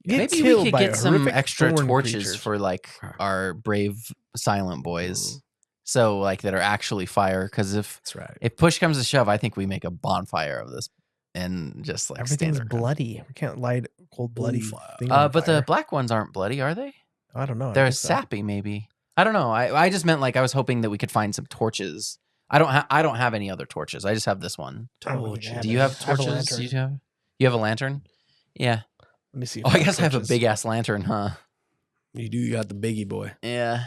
Maybe we could get some extra torches for like our brave silent boys. So like that are actually fire. Because That's right. if push comes to shove, I think we make a bonfire of this and just like Everything's stand around. bloody. We can't light cold bloody. Bonfire. Thing on But fire. the black ones aren't bloody, are they? I don't know. I They're think so. sappy, maybe. I don't know. I just meant like I was hoping that we could find some torches. I don't have any other torches. I just have this one. I don't think I Do you have I have a torches? lantern. You have a lantern? Yeah. Let me see. if Oh, I guess I have a torches. big ass lantern, huh? You do. You got the biggie boy. Yeah.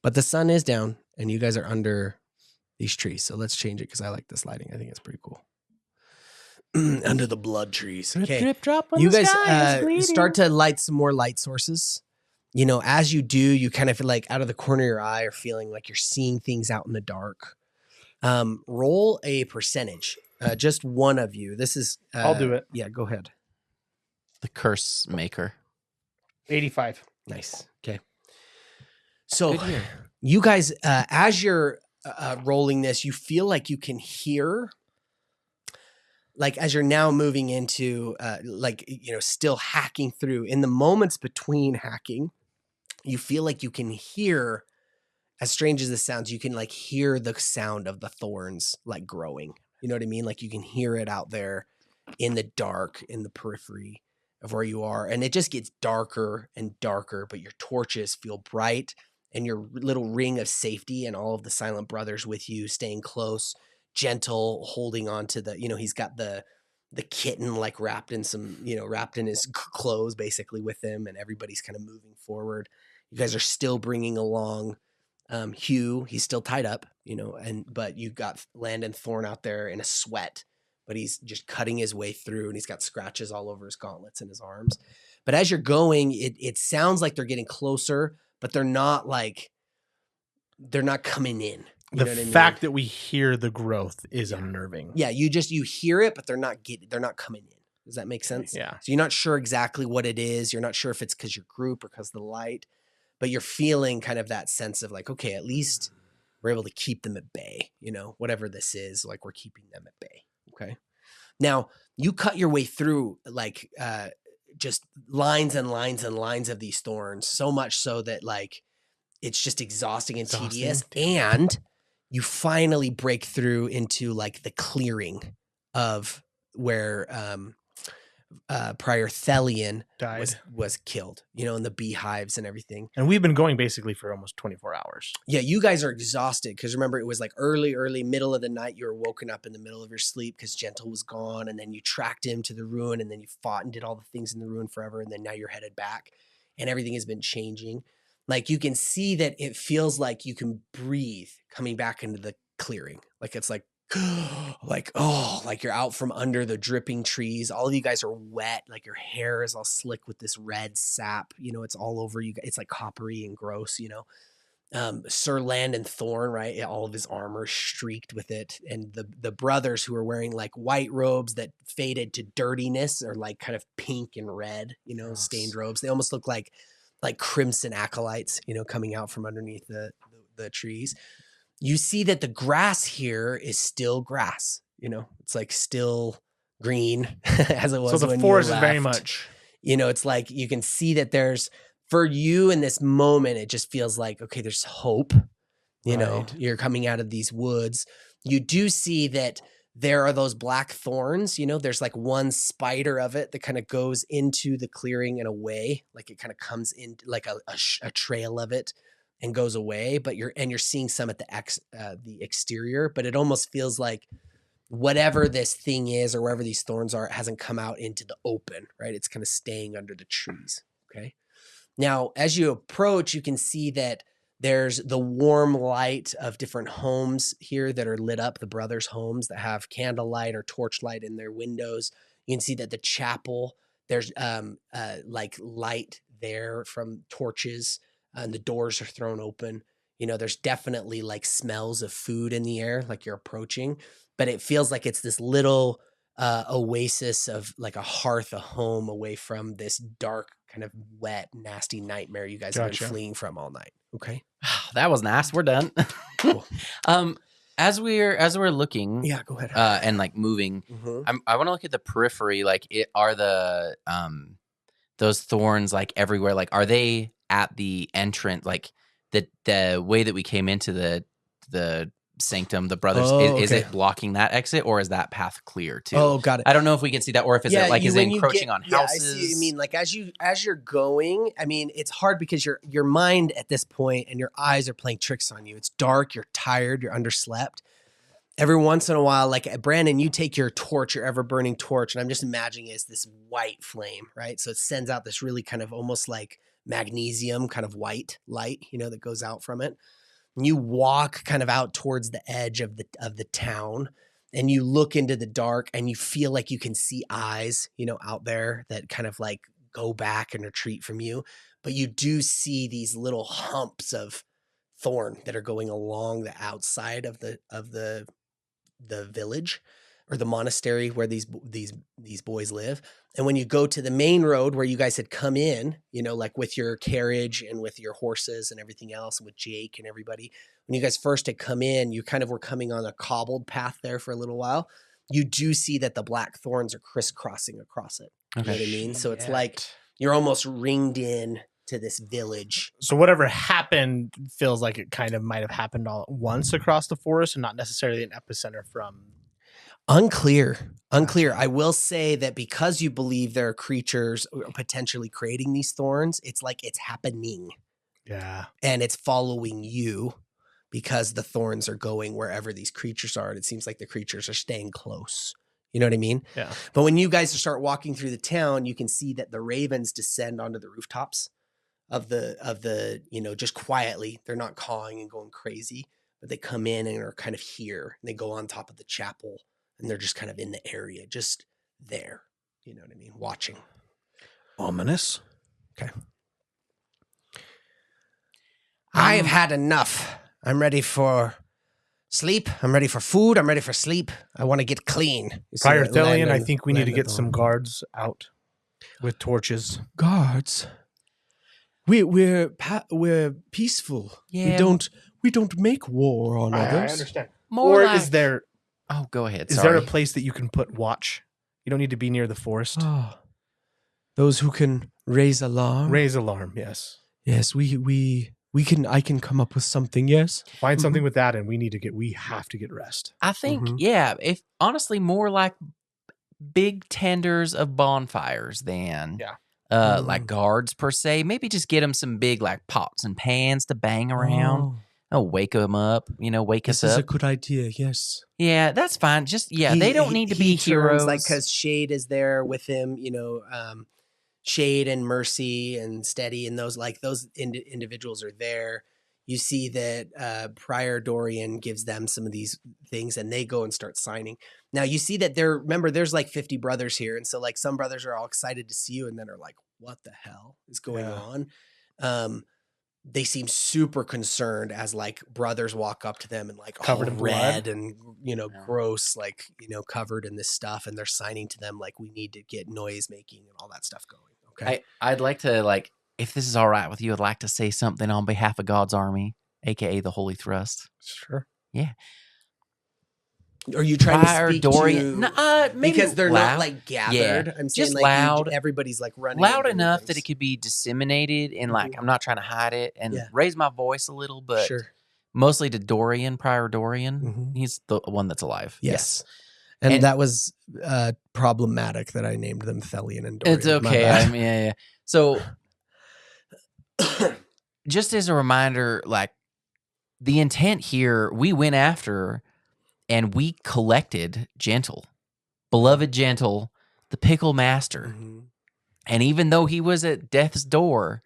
But the sun is down, and you guys are under these trees. So let's change it because I like this lighting. I think it's pretty cool. Under the blood trees. Okay. Drip, drop when You the guys sky is bleeding. start to light some more light sources. You know, as you do, you kind of feel like out of the corner of your eye are feeling like you're seeing things out in the dark. Roll a percentage. Just one of you. This is. I'll do it. Yeah, go ahead. The curse maker. 85. Nice. Okay. So Good year. you guys, as you're rolling this, you feel like you can hear, like as you're now moving into, like, you know, still hacking through in the moments between hacking, you feel like you can hear, as strange as this sounds, you can like hear the sound of the thorns like growing. You know what I mean? Like you can hear it out there in the dark, in the periphery of where you are. And it just gets darker and darker, but your torches feel bright and your little ring of safety and all of the silent brothers with you, staying close, gentle, holding on to the, you know, he's got the kitten like wrapped in his clothes basically with him, and everybody's kind of moving forward. You guys are still bringing along Hugh. He's still tied up, you know, but you've got Landon Thorne out there in a sweat, but he's just cutting his way through, and he's got scratches all over his gauntlets and his arms. But as you're going, it sounds like they're getting closer, but they're not coming in. You The know what I mean? fact that we hear the growth is unnerving. Yeah, you hear it, but they're not coming in. Does that make sense? Yeah. So you're not sure exactly what it is. You're not sure if it's because your group or because of the light, but you're feeling kind of that sense of like, okay, at least we're able to keep them at bay, you know, whatever this is, like we're keeping them at bay. Okay. Now you cut your way through like just lines and lines and lines of these thorns, so much so that like it's just exhausting and tedious. And you finally break through into like the clearing of where Prior Thelian Died. was killed, you know, in the beehives and everything. And we've been going basically for almost 24 hours. Yeah, you guys are exhausted because remember, it was like early middle of the night. You were woken up in the middle of your sleep because Gentle was gone, and then you tracked him to the ruin, and then you fought and did all the things in the ruin forever, and then now you're headed back, and everything has been changing. Like you can see that it feels like you can breathe coming back into the clearing. Like it's like, like you're out from under the dripping trees. All of you guys are wet. Like your hair is all slick with this red sap. You know, it's all over you. It's like coppery and gross, you know. Sir Landon Thorne, right? All of his armor streaked with it. And the brothers who are wearing like white robes that faded to dirtiness are like kind of pink and red, you know, stained robes. They almost look like crimson acolytes, you know, coming out from underneath the trees. You see that the grass here is still grass, you know, it's like still green as it was. So the when forest you is very left. much. You know, it's like you can see that there's, for you in this moment, it just feels like, okay, there's hope. You know, Right. you're coming out of these woods. You do see that there are those black thorns. You know, there's like one spider of it that kind of goes into the clearing and away, like it kind of comes in like a trail of it and goes away. But you're seeing some at the exterior, but it almost feels like whatever this thing is or wherever these thorns are, it hasn't come out into the open, right? It's kind of staying under the trees. Okay. Now, as you approach, you can see that there's the warm light of different homes here that are lit up, the brothers' homes that have candlelight or torchlight in their windows. You can see that the chapel, there's like light there from torches, and the doors are thrown open. You know, there's definitely like smells of food in the air, like you're approaching, but it feels like it's this little oasis of like a hearth, a home away from this dark, kind of wet, nasty nightmare you guys have been fleeing from all night. Okay. That was nice. We're done. Cool. As we're looking, Yeah, go ahead. and like moving, I want to look at the periphery. Like, are the those thorns like everywhere? Like, are they at the entrance? Like the way that we came into the sanctum, the brothers, is it blocking that exit, or is that path clear too? Oh, got it. I don't know if we can see that, or if it's like is it encroaching on houses? I see what you mean. Like as you're going, I mean, it's hard because your mind at this point and your eyes are playing tricks on you. It's dark, you're tired, you're underslept. Every once in a while, like Brandon, you take your torch, your ever burning torch, and I'm just imagining it's this white flame, right? So it sends out this really kind of almost like magnesium kind of white light, you know, that goes out from it. And you walk kind of out towards the edge of the town, and you look into the dark and you feel like you can see eyes, you know, out there that kind of like go back and retreat from you. But you do see these little humps of thorn that are going along the outside of the village or the monastery where these boys live. And when you go to the main road where you guys had come in, you know, like with your carriage and with your horses and everything else, and with Jake and everybody, when you guys first had come in, you kind of were coming on a cobbled path there for a little while. You do see that the black thorns are crisscrossing across it. Okay. You know what I mean? So it's like you're almost ringed in to this village. So whatever happened feels like it kind of might have happened all at once across the forest and not necessarily an epicenter from... Unclear. I will say that because you believe there are creatures potentially creating these thorns, it's like it's happening. Yeah. And it's following you because the thorns are going wherever these creatures are. And it seems like the creatures are staying close. You know what I mean? Yeah. But when you guys start walking through the town, you can see that the ravens descend onto the rooftops of the, you know, just quietly. They're not cawing and going crazy, but they come in and are kind of here. And they go on top of the chapel. And they're just kind of in the area, just there. You know what I mean? Watching. Ominous. Okay. I have had enough. I'm ready for sleep. I'm ready for food. I'm ready for sleep. I want to get clean. Prior Thelian, I think we need to get some guards out with torches. Guards? We're peaceful. Yeah. We don't make war on others. I understand. More or like... is there... Oh, go ahead. Is there a place that you can put watch? You don't need to be near the forest. Oh, those who can raise alarm. Raise alarm, yes. Yes, we can. I can come up with something. Yes, find something with that, and we have to get rest. I think, if honestly, more like big tenders of bonfires than like guards per se. Maybe just get them some big like pots and pans to bang around. Oh, wake them up, wake us up. This is a good idea, yes. Yeah, that's fine. Just, they don't need to be heroes. Like, because Shade is there with him, Shade and Mercy and Steady and those individuals are there. You see that Prior Dorian gives them some of these things and they go and start signing. Now, you see that there's like 50 brothers here. And so, like, some brothers are all excited to see you and then are like, what the hell is going on? They seem super concerned as like brothers walk up to them and like covered in red blood and gross, like covered in this stuff, and they're signing to them like we need to get noise making and all that stuff going. Okay, I'd like to if this is all right with you, I'd like to say something on behalf of God's army, aka the Holy Thrust. Sure. Yeah. Are you trying to speak Dorian? Maybe because they're loud. Not like gathered. Yeah. I'm saying just like loud. Everybody's like running loud enough that it could be disseminated, and like I'm not trying to hide it and raise my voice a little, but mostly to Prior Dorian. He's the one that's alive. Yes. And that was problematic that I named them Thelian and Dorian. It's okay. I mean, yeah. So just as a reminder, like the intent here, we went after and we collected Gentle, beloved Gentle, the pickle master. Mm-hmm. And even though he was at death's door,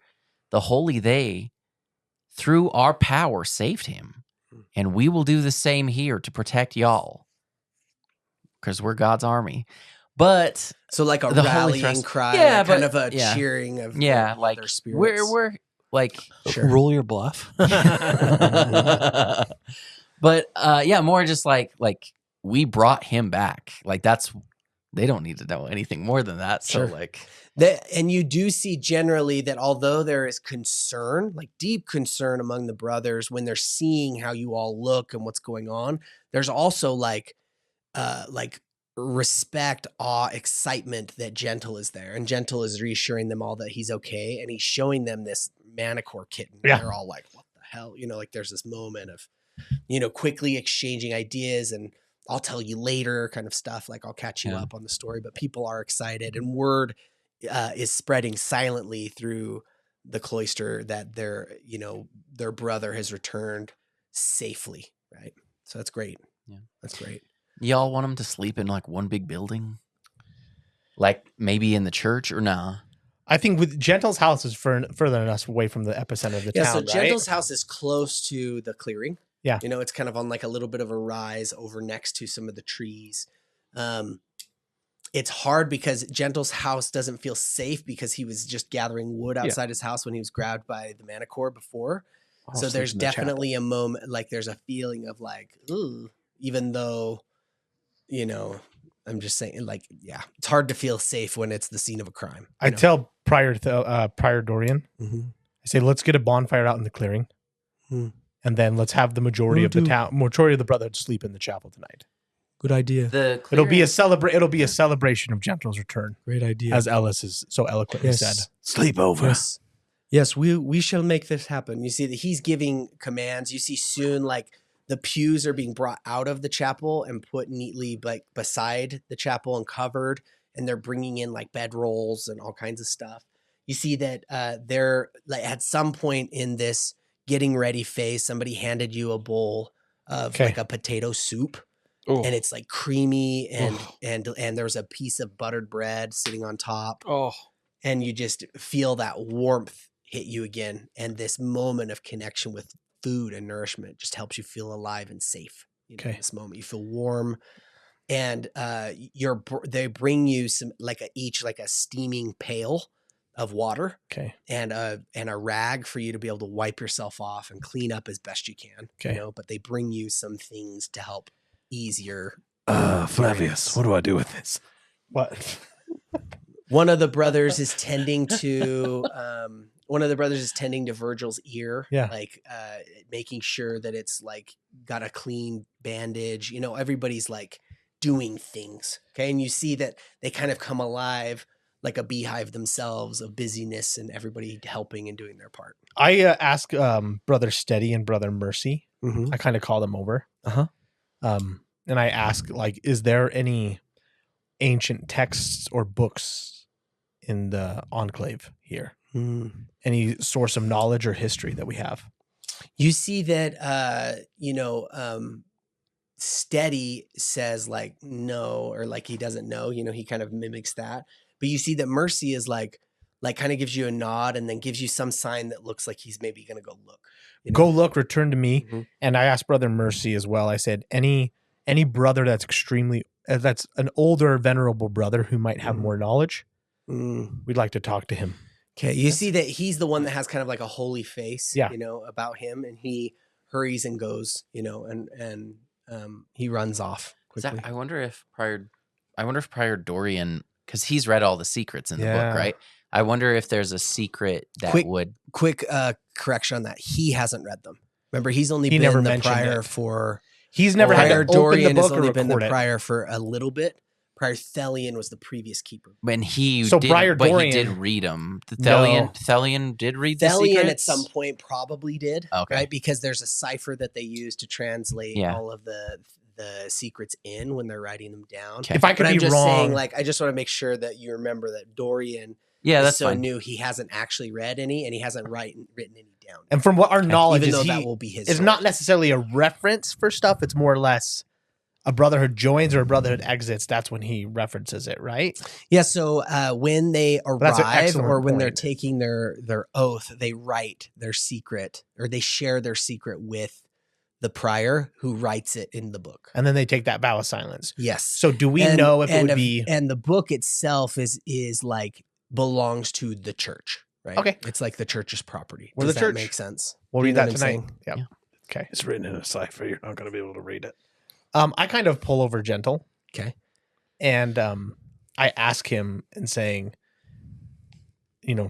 the holy they, through our power, saved him. And we will do the same here to protect y'all. Because we're God's army. But so like a the holy rallying thrust- cry, Yeah, like kind but- of a yeah. cheering of yeah, like their spirits. we're like Sure. Roll your bluff. but yeah, more just like we brought him back. Like they don't need to know anything more than that. So Sure. like And you do see generally that although there is concern, like deep concern among the brothers when they're seeing how you all look and what's going on, there's also like respect, awe, excitement that Gentle is there. And Gentle is reassuring them all that he's okay. And he's showing them this Manicore kitten. Yeah. They're all like, what the hell? Like there's this moment of, quickly exchanging ideas and I'll tell you later kind of stuff. Like I'll catch you Yeah. up on the story, but people are excited and word is spreading silently through the cloister that their brother has returned safely. Right. So that's great. Yeah. That's great. y'all want him to sleep in like one big building? Like maybe in the church or nah? I think with Gentle's house is further enough away from the epicenter of the Yeah, town. so right? Gentle's house is close to the clearing. Yeah. It's kind of on like a little bit of a rise over next to some of the trees. It's hard because Gentle's house doesn't feel safe because he was just gathering wood outside his house when he was grabbed by the Manicore before. I'll So sleep there's in the chapel. definitely a moment, like there's a feeling of like, ooh, even though, I'm just saying, like, yeah, it's hard to feel safe when it's the scene of a crime. I tell Prior Dorian, Mm-hmm. I say, let's get a bonfire out in the clearing, and then let's have the majority of the brothers sleep in the chapel tonight. Good idea. It'll be a celebration of Gentle's return, Great idea. as Ellis has so eloquently said. Sleep over. Yes, we shall make this happen. You see that he's giving commands. You see soon, like the pews are being brought out of the chapel and put neatly like beside the chapel and covered, and they're bringing in like bedrolls and all kinds of stuff. You see that they're like at some point in this getting ready phase, somebody handed you a bowl of like a potato soup. And it's like creamy and there's a piece of buttered bread sitting on top. And you just feel that warmth hit you again. And this moment of connection with food and nourishment just helps you feel alive and safe. In this moment, you feel warm, and they bring you some each a steaming pail of water. And a rag for you to be able to wipe yourself off and clean up as best you can. But they bring you some things to help easier. Flavius, what do I do with this? What? One of the brothers is tending to Virgil's ear, making sure that it's like got a clean bandage. Everybody's like doing things. Okay. And you see that they kind of come alive like a beehive themselves of busyness and everybody helping and doing their part. I ask Brother Steady and Brother Mercy. I kind of call them over. And I ask, like, is there any ancient texts or books in the enclave here? Any source of knowledge or history that we have? You see that, Steady says like no, or like he doesn't know, he kind of mimics that. But you see that Mercy is like kind of gives you a nod and then gives you some sign that looks like he's maybe going to go look. Go look, return to me. And I asked Brother Mercy as well. I said, any brother that's that's an older, venerable brother who might have more knowledge, we'd like to talk to him. Okay, you see that he's the one that has kind of like a holy face, Yeah. About him, and he hurries and goes, and he runs off quickly. I wonder if Prior Dorian, because he's read all the secrets in the book, right? I wonder if there's a secret that Quick correction on that. He hasn't read them. Remember, he's only He been never the mentioned prior it. for. He's never had to Prior open Dorian the has book or only been the record it. prior for a little bit. Prior Thelian was the previous keeper. when he So did, Prior but he Dorian- did read them. No. Thelian did read the Thelian secrets at some point probably did, Okay. right? Because there's a cipher that they use to translate Yeah. all of the the secrets in when they're writing them down. Okay. If I could But I'm be just wrong, saying, like, I just want to make sure that you remember that Dorian Yeah, is that's so fine. new. He hasn't actually read any, and he hasn't written any down. and from what our knowledge Even is, though he that will be his is sword. not necessarily a reference for stuff. It's more or less a brotherhood joins or a brotherhood exits. That's when he references it, right? Yeah, so when they That's an arrive excellent or when they're point. taking their oath, they write their secret or they share their secret with the prior who writes it in the book. And then they take that vow of silence. Yes. So do we know if it would be and the book itself is like belongs to the church, right? Okay. It's like the church's property. We're Does the that church. make sense? We'll Do you read know that what I'm tonight? saying? Yep. Yeah. Okay. It's written in a cipher. You're not going to be able to read it. I kind of pull over Gentle. Okay. And I ask him and saying, the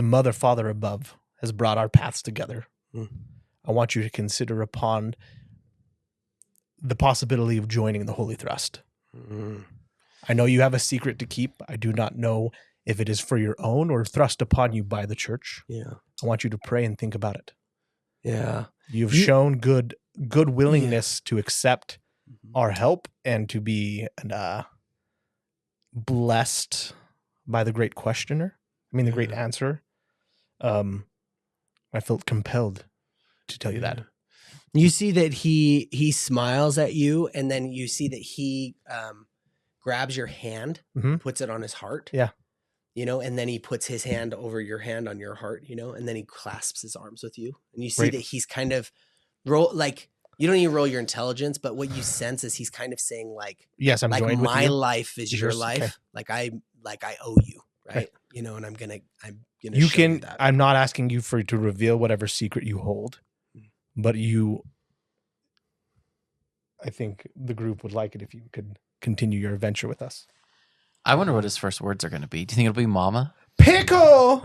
mother father above has brought our paths together. Mm. I want you to consider upon the possibility of joining the Holy Thrust. Mm. I know you have a secret to keep. I do not know if it is for your own or thrust upon you by the church. Yeah. I want you to pray and think about it. Yeah. You've You- shown good willingness to accept Mm-hmm. our help and to be blessed by the great questioner. I mean, the great Yeah. answer. I felt compelled to tell you that. You see that he smiles at you, and then you see that he grabs your hand, Mhm. puts it on his heart. Yeah. And then he puts his hand over your hand on your heart, and then he clasps his arms with you. And you see Right. that he's kind of you don't need to roll your intelligence, but what you sense is he's kind of saying Yes, I'm like joined with my you. life is your Yours, life. okay. Like I owe you, right? And I'm gonna You show can. that. I'm not asking you to reveal whatever secret you hold, but I think the group would like it if you could continue your adventure with us. I wonder what his first words are going to be. Do you think it'll be mama? Pickle.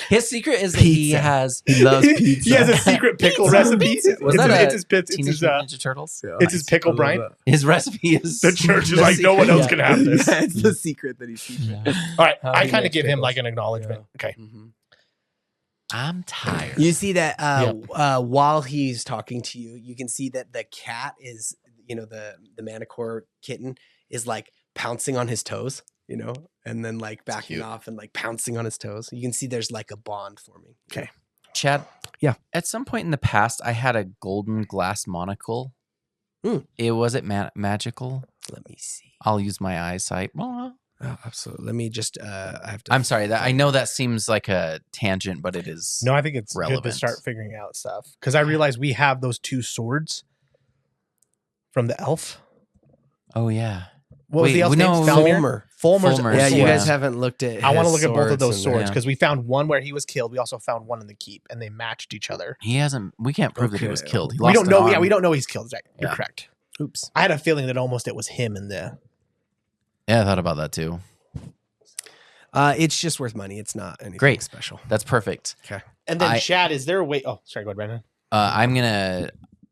His secret is that he loves pizza. He has a secret pickle recipe. Was it's that his, a it's Teenage his, Mutant Ninja Turtles? it's his pickle brine. His recipe is The church is the like, no one secret. else can have this. it's the secret that he's keeping. Yeah. All right, How I he kind of makes give him pickles. like an acknowledgement. Okay. I'm tired. You see that while he's talking to you, you can see that the cat is, the Manicore kitten is like pouncing on his toes, and then like backing cute. off and like pouncing on his toes. You can see there's like a bond forming. Okay. Chad. Yeah. At some point in the past, I had a golden glass monocle. Mm. Was it magical? Let me see. I'll use my eyesight. Oh, absolutely. Let me just. I have to. I'm sorry. That I know that seems like a tangent, but it is. No, I think it's good relevant. to start figuring out stuff because I realize we have those two swords from the elf. Oh yeah. What was Wait, the elf's we name? know- Falmer. Fulmer's Fulmer's, Yeah, you Yeah. guys haven't looked at. I want to his look at both of those and- swords yeah. because we found one where he was killed. We also found one in the keep, and they matched each other. He hasn't. We can't prove that he was Okay. killed. He We lost don't an know. Yeah, arm. we don't know he's killed. Right. You're Yeah. correct. Oops. I had a feeling that almost it was him in the. Yeah, I thought about that too. It's just worth money. It's not anything Great. special. That's perfect. And then I- Chad, is there a way? Oh, sorry, go ahead, Brandon.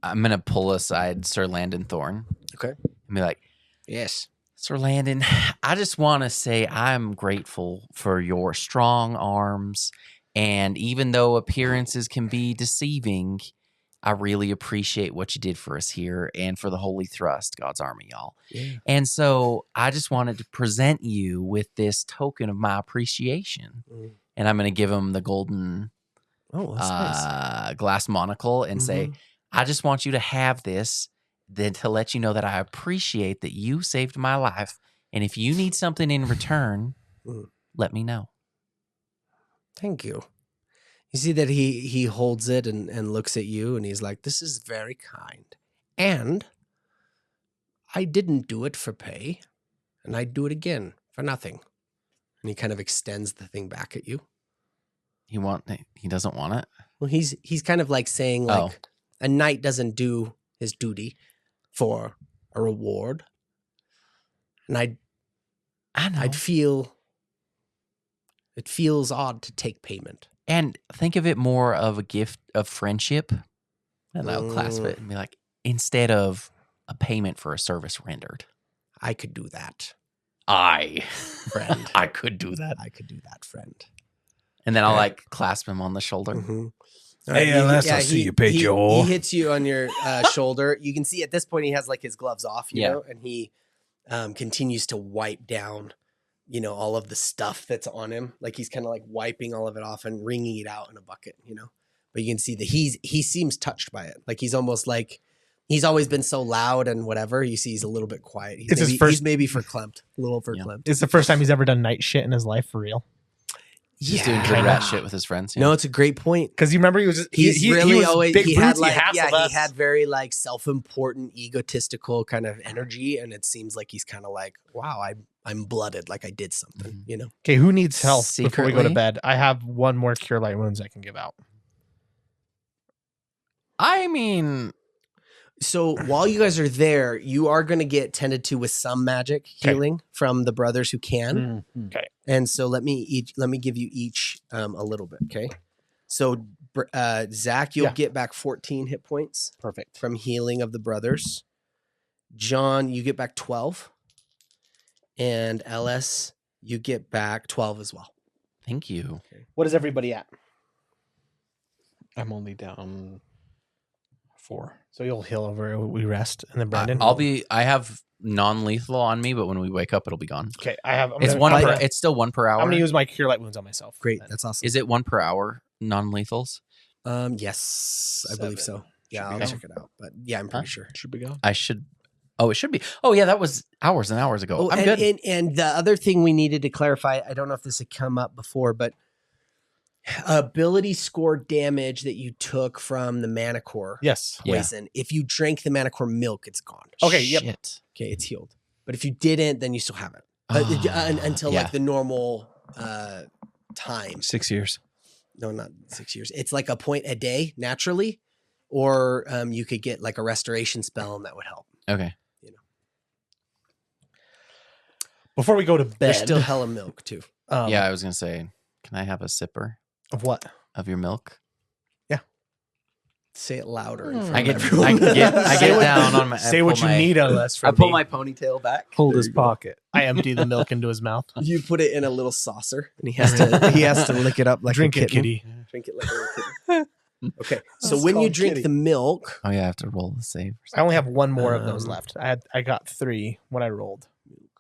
I'm gonna pull aside Sir Landon Thorne. Okay. And be like, Yes. Sir Landon, I just want to say I'm grateful for your strong arms. And even though appearances can be deceiving, I really appreciate what you did for us here and for the Holy Thrust, God's Army, y'all. Yeah. And so I just wanted to present you with this token of my appreciation. Mm. And I'm going to give him the golden Oh, that's nice. glass monocle and say, Mhm. I just want you to have this then to let you know that I appreciate that you saved my life. And if you need something in return, Mm. let me know. Thank you. You see that he holds it and looks at you and he's like, this is very kind. And I didn't do it for pay. And I'd do it again for nothing. And he kind of extends the thing back at you. He doesn't want it. Well, he's kind of like saying like a knight doesn't do his duty for a reward. And I know. I'd feel it feels odd to take payment. And think of it more of a gift of friendship. And I'll clasp it and be like, instead of a payment for a service rendered. I could do that, I friend. I could do that. I could do that, friend. And then I'll like clasp him on the shoulder. Mhm. Hey, LS, I see you paid your whore. He hits you on your shoulder. You can see at this point he has like his gloves off, you know, and he continues to wipe down, you know, all of the stuff that's on him. Like he's kind of like wiping all of it off and wringing it out in a bucket, you know. But you can see that he seems touched by it. Like he's almost like he's always been so loud and whatever. You see he's a little bit quiet. He's maybe verklempt, a little verklempt. It's the first time he's ever done night shit in his life for real. He's doing good rat shit with his friends. No, it's a great point. Because you remember he was He had us. very like self-important, egotistical kind of energy, and it seems like he's kind of like, wow, I'm blooded, like I did something, you know. Okay, who needs health before we go to Secretly? bed? I have one more cure light wounds I can give out. I mean, So while you guys are there, you are going to get tended to with some magic healing from the brothers who can. Okay. And so let me give you each a little bit. Okay. So Zach, you'll get back 14 hit points. Perfect. From healing of the brothers. John, you get back 12. And LS, you get back 12 as well. thank you. What is everybody at? I'm only down 4. So you'll heal over. We rest, and then Brandon. I have non-lethal on me, but when we wake up, it'll be gone. Okay. I have. It's it's still 1 per hour. I'm gonna use my cure light wounds on myself. Great. then. That's awesome. Is it 1 per hour non-lethals? Yes, I believe so. Yeah, I'll be check it out. But yeah, I'm pretty sure. Should be gone. I should. Oh, it should be. Oh, yeah, that was hours and hours ago. I'm and, good. And the other thing we needed to clarify, I don't know if this had come up before, but ability score damage that you took from the Manicore Yes. poison. If you drank the Manicore milk, it's gone. Okay. Yep. Shit. Okay, it's healed. But if you didn't, then you still have it until Yeah. like the normal time. 6 years. No, not 6 years. It's like a point a day naturally, or you could get like a restoration spell and that would help. Okay. Before we go to bed, There's still hella milk too. Yeah, I was going to say, can I have a sipper Of what? of your milk? Say it louder. In front I of get everyone. I get down on my. Say what you need, LS. I pull my ponytail back. Hold his pocket. I empty the milk into his mouth. You put it in a little saucer, and he has to lick it up like Drink a it, kitten. kitty. Drink it like a little kitten. Okay, so It's when you called drink kitty. the milk, Oh yeah, I have to roll the save. I only have one more of those Um, left. I got 3 when I rolled.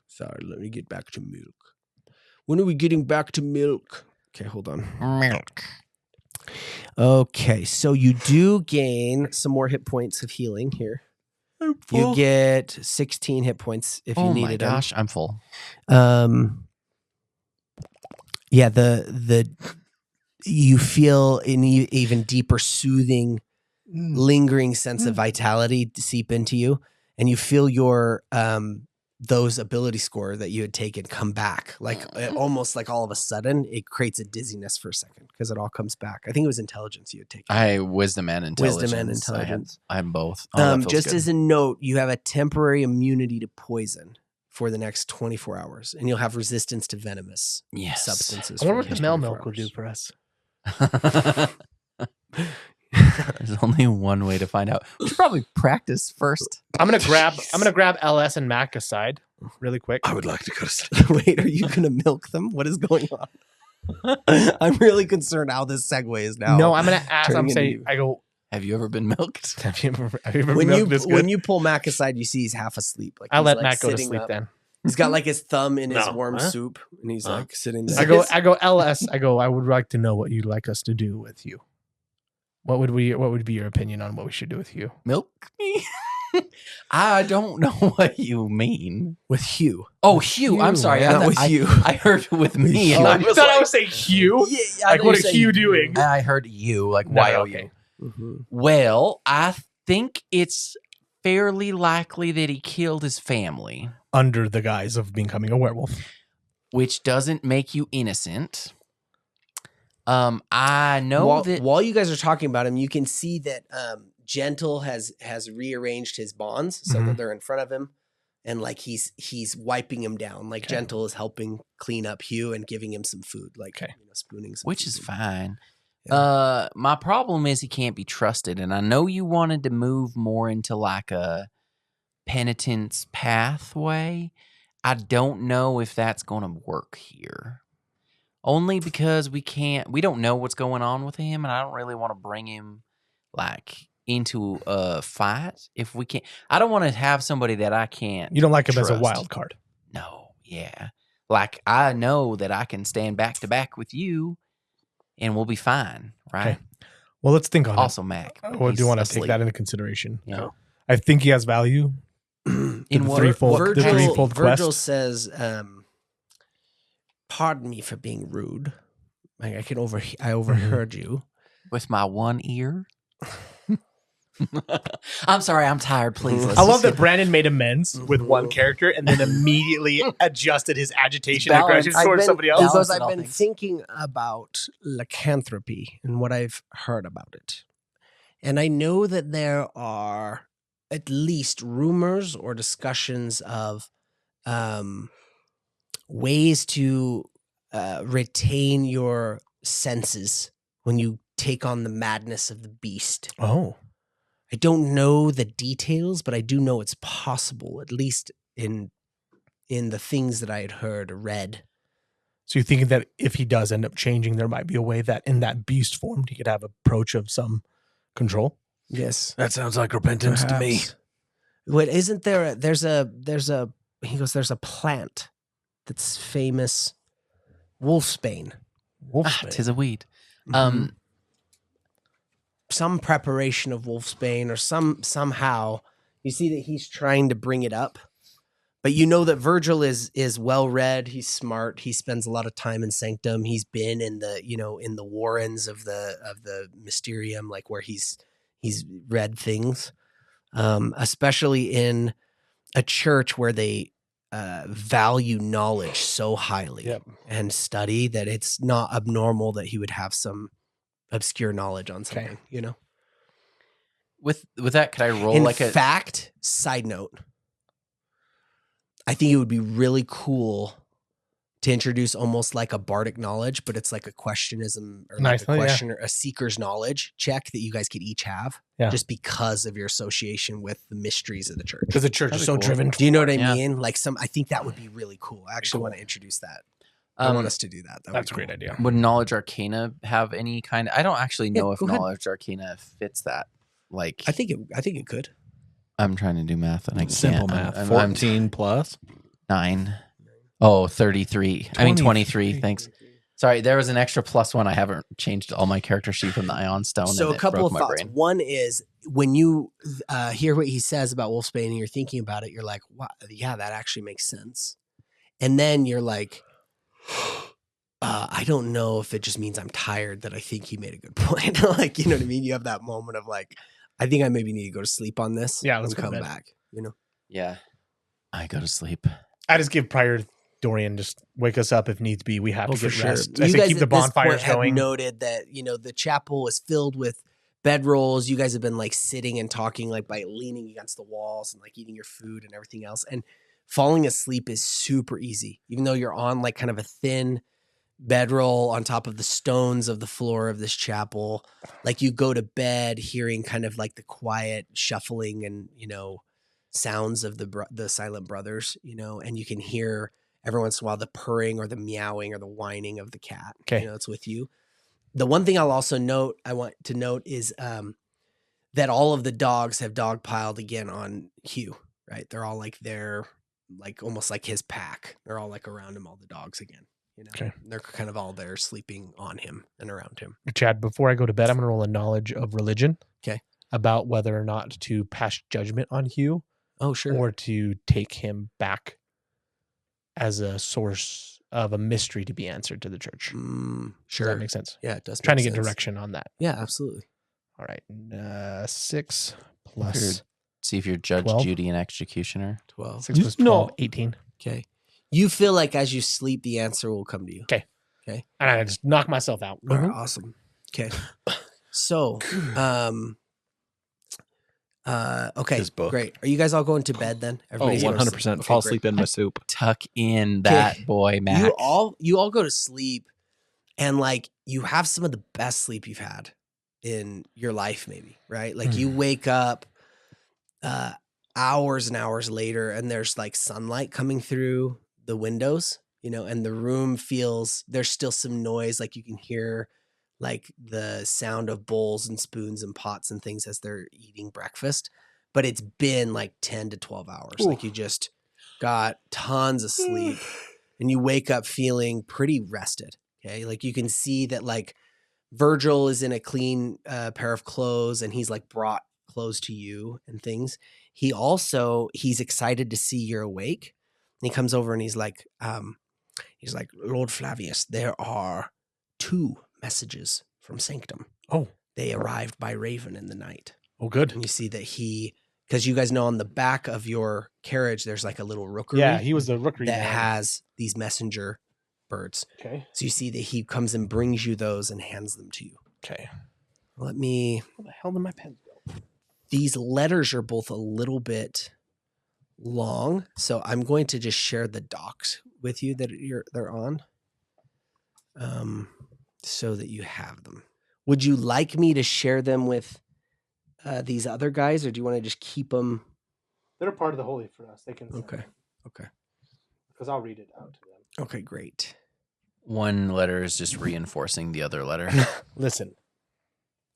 sorry, let me get back to milk. When are we getting back to milk? Okay, hold on. Milk. Okay, so you do gain some more hit points of healing here. You get 16 hit points if you Oh my needed them. gosh, I'm full. Yeah, the you feel an even deeper soothing lingering sense of vitality seep into you, and you feel your those ability score that you had taken come back, like almost like all of a sudden it creates a dizziness for a second because it all comes back. I think it was intelligence you had taken. I wisdom and intelligence. Wisdom and intelligence. I had both. Oh, that feels Just good. as a note, you have a temporary immunity to poison for the next 24 hours, and you'll have resistance to venomous yes. substances. I wonder for what the the next Mel 24 milk will do hours. for us. There's only one way to find out. We should probably practice first. I'm gonna grab LS and Mac aside really quick. I would like to go to sleep. Wait, are you going to milk them? What is going on? I'm really concerned how this segue is now. No, I'm gonna ask. turning I'm into saying. you. I go. Have you ever been milked? Have you ever when milked this good? when you pull Mac aside, you see he's half asleep. Like I'll he's, let like, Mac go to sitting sleep up. then. He's got like his thumb in his No. warm Huh? soup, and he's Huh? like sitting there. I go LS. I go. I would like to know what you'd like us to do with you. What would be your opinion on what we should do with you? Milk me? I don't know what you mean. with Hugh. Oh, Hugh. I'm sorry. Not I, with you. I heard with me. And Oh, I you was thought like, I was saying Hugh? Yeah, Like, what is Hugh doing? I heard you. Like, No, why are okay. you? Mhm. Well, I think it's fairly likely that he killed his family, Under the guise of becoming a werewolf. which doesn't make you innocent. I know while, that. while you guys are talking about him, you can see that Gentle has rearranged his bonds so that they're in front of him, and like he's wiping him down. Like Okay. Gentle is helping clean up Hugh and giving him some food, like Okay. spooning some Which food is in. fine. Yeah. My problem is he can't be trusted, and I know you wanted to move more into like a penitence pathway. I don't know if that's going to work here. Only because we don't know what's going on with him, and I don't really want to bring him like into a fight if we can't. I don't want to have somebody that I can't. You don't like him as a trust. wild card. No, yeah. Like I know that I can stand back to back with you, and we'll be fine, right? Okay. Well, let's think on Also, Mac. it. Or do you want to take that into consideration? Yeah. I think he has value. In the what? threefold quest. Virgil says, "Pardon me for being rude. I overheard you With my one ear. I'm sorry. I'm tired. Please. I love that Brandon made amends with one character and then immediately adjusted his agitation and aggression towards somebody else. Because Balance it I've all been things. thinking about lycanthropy and what I've heard about it. And I know that there are at least rumors or discussions of ways to retain your senses when you take on the madness of the beast. Oh. I don't know the details, but I do know it's possible, at least in the things that I had heard or read. So you're thinking that if he does end up changing, there might be a way that in that beast form he could have approach of some control? Yes. That sounds like repentance to me. What isn't there? There's a he goes, there's a plant that's famous, wolfsbane. Tis a weed. Some preparation of wolfsbane or somehow you see that he's trying to bring it up, but you know that Virgil is well read. He's smart. He spends a lot of time in Sanctum. He's been in the in the warrens of the Mysterium, like where he's read things, especially in a church where they value knowledge so highly and study that it's not abnormal that he would have some obscure knowledge on something, With that, could I roll In like a fact, side note, I think it would be really cool to introduce almost like a bardic knowledge, but it's like a questionism or like a question or a seeker's knowledge check that you guys could each have just because of your association with the mysteries of the church. Because the church is so driven. Do you know what I mean? Like I think that would be really cool. I actually want to introduce that. I want us to do that. That's a great idea. Would Knowledge Arcana have any kind of, I don't actually know if Knowledge Arcana fits that. Like I think it could. I'm trying to do math and I can't. Simple math. I'm 14 plus 9. Oh, 33. I mean 23. Thanks. Sorry, there was an extra +1. I haven't changed all my character sheet from the Ion Stone. So and a couple of my thoughts. brain. One is when you hear what he says about wolfsbane and you're thinking about it, you're like, wow, yeah, that actually makes sense. And then you're like, I don't know if it just means I'm tired that I think he made a good point. Like, you know what I mean? You have that moment of like, I think I maybe need to go to sleep on this. Yeah, let's and come go to bed. back. Yeah. I go to sleep. I just give prior Dorian just wake us up if needs be. We have to for get sure. rest. You I say guys keep the at this bonfires point have going. noted that the chapel is filled with bedrolls. You guys have been like sitting and talking like by leaning against the walls and like eating your food and everything else. And falling asleep is super easy, even though you're on like kind of a thin bedroll on top of the stones of the floor of this chapel. Like you go to bed hearing kind of like the quiet shuffling and sounds of the Silent Brothers, and you can hear every once in a while the purring or the meowing or the whining of the cat. Okay. It's with you. The one thing I'll also want to note is that all of the dogs have dogpiled again on Hugh, right? They're all like like almost like his pack. They're all like around him, all the dogs again. Okay. They're kind of all there sleeping on him and around him. Chad, before I go to bed, I'm going to roll a knowledge of religion. Okay. About whether or not to pass judgment on Hugh Oh, sure. or to take him back as a source of a mystery to be answered to the church. Sure. Does that make sense? Yeah, it does. Trying to make get sense. direction on that. Yeah, absolutely. All right. 6 plus See if you're Judge, 12. Judy, and Executioner. 12. 6 plus 12, 18. Okay. You feel like as you sleep, the answer will come to you. Okay. And I just knock myself out. All right, awesome. Okay. So, okay, His book. great. Are you guys all going to bed then? Oh, Everybody's going to 100%. sleep? Okay, Fall great. asleep in my soup. Tuck in that boy, Mac. You all go to sleep, and like you have some of the best sleep you've had in your life, maybe, right? Like you wake up hours and hours later, and there's like sunlight coming through the windows, and the room feels, there's still some noise. Like you can hear like the sound of bowls and spoons and pots and things as they're eating breakfast. But it's been like 10 to 12 hours. Ooh. Like you just got tons of sleep and you wake up feeling pretty rested. Okay. Like you can see that like Virgil is in a clean pair of clothes and he's like brought clothes to you and things. He's excited to see you're awake. And he comes over and he's like, Lord Flavius, there are 2 messages from Sanctum. Oh. They arrived by Raven in the night. Oh, good. And you see that because you guys know on the back of your carriage, there's like a little rookery. Yeah, he was the rookery that man. has these messenger birds. Okay. So you see that he comes and brings you those and hands them to you. Okay. Let me. Where the hell did my pen go? These letters are both a little bit long, so I'm going to just share the docs with you that they're on, so that you have them. Would you like me to share them with these other guys, or do you want to just keep them? They're part of the holy for us. They can. Okay. Because I'll read it out to them. Okay, great. One letter is just reinforcing the other letter. Listen.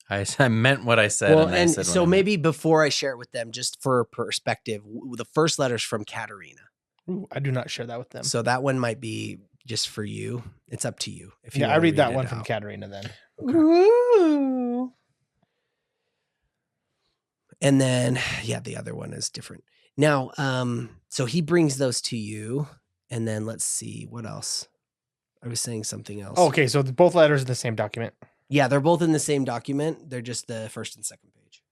I meant what I said. Well, and I and said so what I maybe before I share it with them, just for perspective, the first letter's from Katerina. Ooh, I do not share that with them. So that one might be just for you. It's up to you. If you Yeah, I wanna read that it one from out. Katerina then. Ooh. And then, the other one is different. Now, so he brings those to you, and then let's see what else. I was saying something else. Okay, so both letters in the same document. Yeah, they're both in the same document. They're just the first and second page.